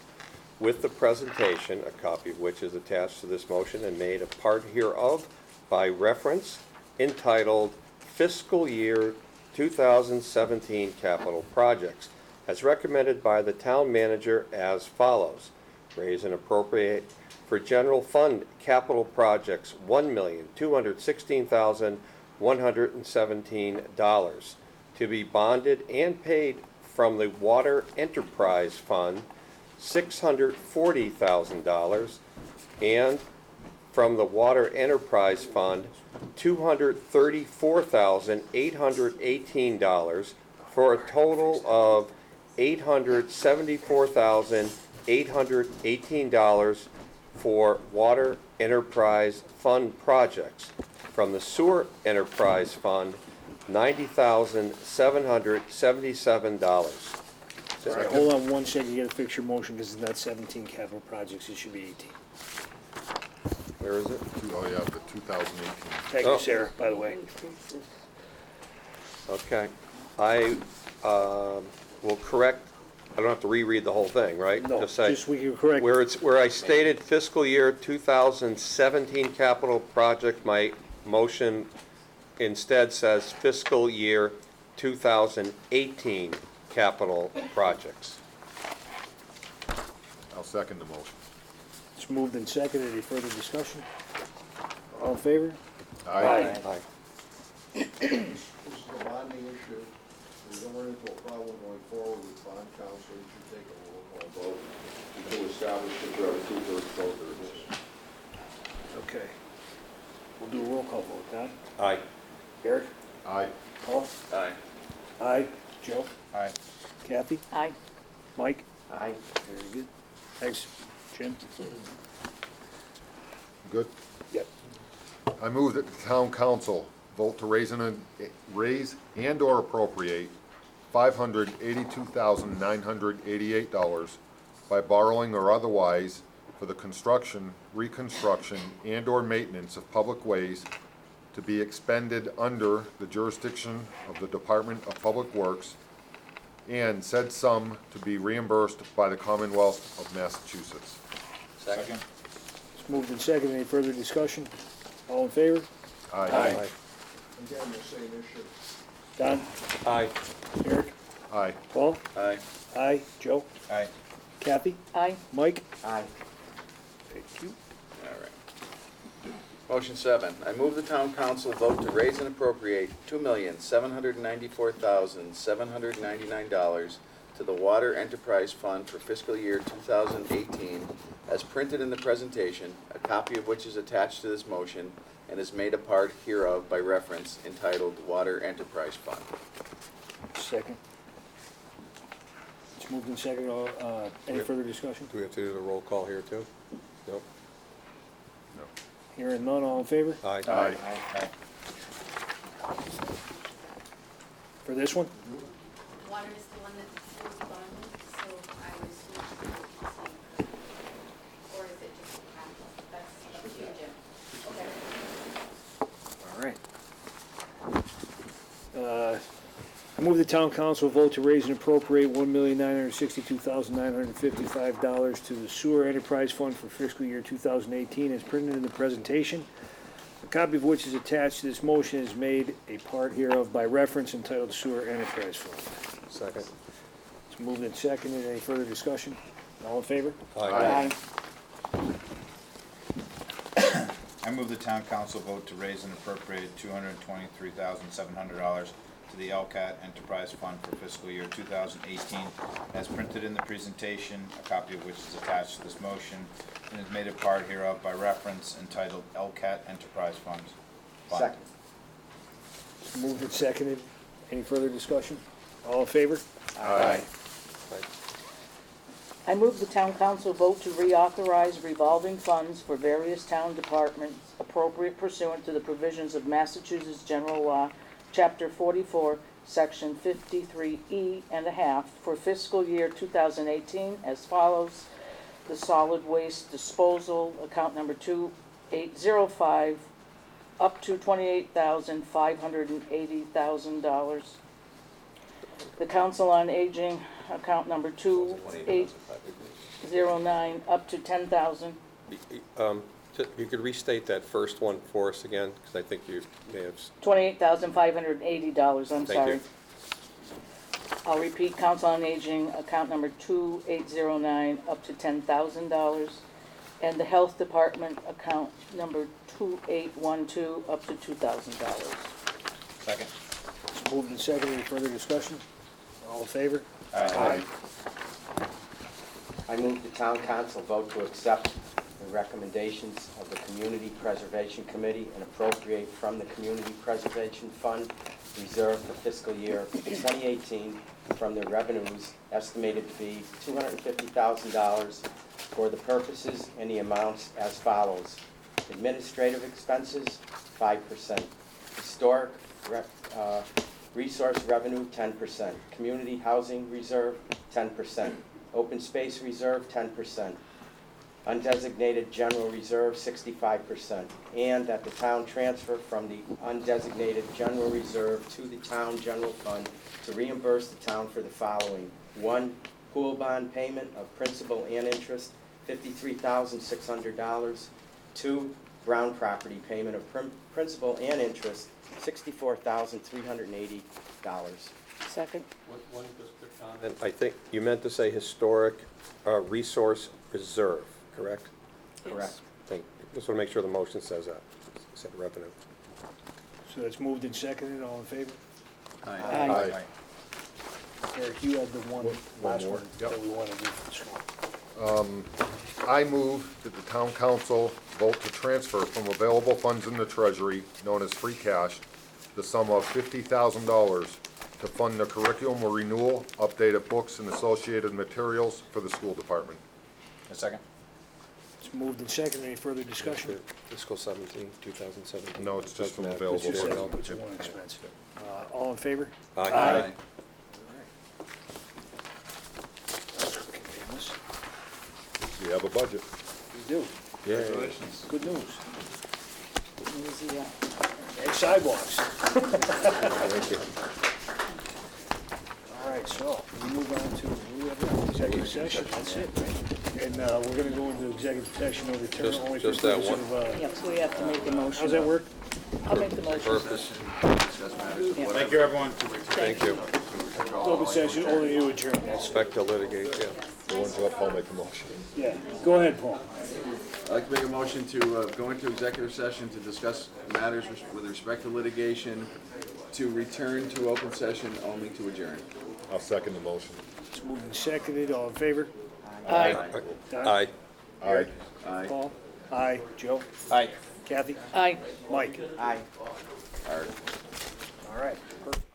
with the presentation, a copy of which is attached to this motion and made a part hereof by reference, entitled Fiscal Year 2017 Capital Projects, as recommended by the town manager as follows. Raise and appropriate for general fund capital projects $1,216,117 to be bonded and paid from the Water Enterprise Fund $640,000, and from the Water Enterprise Fund, $234,818, for a total of $874,818 for Water Enterprise Fund projects. From the Sewer Enterprise Fund, $90,777. All right, hold on one second, you gotta fix your motion, because it's not 17 capital projects, it should be 18. Where is it? Oh, yeah, the 2018. Thank you, Sarah, by the way. Okay. I will correct, I don't have to reread the whole thing, right? No, Just say, just we can correct. where I stated fiscal year 2017 capital project, my motion instead says fiscal year 2018 capital projects. I'll second the motion. It's moved and seconded, any further discussion? All in favor? Aye. This is a bonding issue. We're going to run into a problem going forward with bond counsel. You should take a roll call vote to establish that there are two-thirds vote or this. Okay. We'll do a roll call vote, Don? Aye. Eric? Aye. Paul? Aye. Aye. Joe? Aye. Kathy? Aye. Mike? Aye. Very good. Thanks, Jim. Good. Yep. I move that the town council vote to raise and/or appropriate $582,988 by borrowing or otherwise for the construction, reconstruction, and/or maintenance of public ways to be expended under the jurisdiction of the Department of Public Works, and said sum to be reimbursed by the Commonwealth of Massachusetts. Second. It's moved and seconded, any further discussion? All in favor? Aye. Again, the same issue. Don? Aye. Eric? Aye. Paul? Aye. Aye. Joe? Aye. Kathy? Aye. Mike? Aye. Thank you. All right. Motion 7, I move the town council vote to raise and appropriate $2,794,799 to the Water Enterprise Fund for fiscal year 2018, as printed in the presentation, a copy of which is attached to this motion and is made a part hereof by reference, entitled Water Enterprise Fund. Second. It's moved and seconded, any further discussion? Do we have to do the roll call here too? Nope. Hearing none, all in favor? Aye. Aye. Aye. For this one? Water is the one that's bonded, so I would assume it's or is it just capital? That's up to you, Jim. Okay. All right. I move the town council vote to raise and appropriate $1,962,955 to the Sewer Enterprise Fund for fiscal year 2018 as printed in the presentation. A copy of which is attached to this motion is made a part hereof by reference, entitled Sewer Enterprise Fund. Second. It's moved and seconded. Any further discussion? All in favor? Aye. I move the town council vote to raise and appropriate $223,700 to the LCAT Enterprise Fund for fiscal year 2018, as printed in the presentation, a copy of which is attached to this motion, and is made a part hereof by reference, entitled LCAT Enterprise Fund. Second. It's moved and seconded. Any further discussion? All in favor? Aye. I move the town council vote to reauthorize revolving funds for various town departments appropriate pursuant to the provisions of Massachusetts General Law, Chapter 44, Section 53E and a half for fiscal year 2018 as follows. The solid waste disposal, account number 2805, up to $28,580,000. The Council on Aging, account number 2809, up to $10,000. You could restate that first one for us again, because I think you may have. $28,580, I'm Thank sorry. you. I'll repeat, Council on Aging, account number 2809, up to $10,000. And the Health Department, account number 2812, up to $2,000. Second. It's moved and seconded. Any further discussion? All in favor? Aye. I I move the town council vote to accept the recommendations of the Community Preservation Committee and appropriate from the Community Preservation Fund reserved for fiscal year 2018 from the revenues estimated to be $250,000 for the purposes and the amounts as follows. Administrative expenses, 5%. Historic resource revenue, 10%. Community housing reserve, 10%. Open space reserve, 10%. Undesignated general reserve, 65%. And that the town transfer from the undesignated general reserve to the town general fund to reimburse the town for the following. 1, pool bond payment of principal and interest, $53,600. 2, Brown property payment of principal and interest, $64,380. Second. One just quick comment. I think you meant to say historic resource reserve, correct? Correct. Just want to make sure the motion says that. Said revenue. So that's moved and seconded, all in favor? Aye. Eric, you had the one last more. one Yep. that we want to do for the school. I move that the town council vote to transfer from available funds in the treasury, known as free cash, the sum of $50,000 to fund the curriculum renewal, updated books, and associated materials for the school department. A second? It's moved and seconded, any further discussion? Fiscal 2017. No, it's just from It's available just funds. it's one expense. All in favor? Aye. We have a budget. We do. Congratulations. Good news. Easy, yeah. And sidewalks. Thank you. All right, so we move on to, we have an executive session, that's it, right? And we're gonna go into executive session of return Just- only for just that purpose one. of, Yep, so we have to make a motion. how's that work? I'll make the motion. Purpose. Thank you, everyone. Thank you. Open session, only to adjourn, that's, Expect to litigate, yeah. The ones up, I'll make a motion. yeah. Go ahead, Paul. I'd like to make a motion to go into executive session to discuss matters with respect to litigation, to return to open session only to adjourn. I'll second the motion. It's moved and seconded, all in favor? Aye. Aye. Aye. Aye. Paul? Aye. Joe? Aye. Kathy? Aye. Mike? Aye. Art. All right, perfect.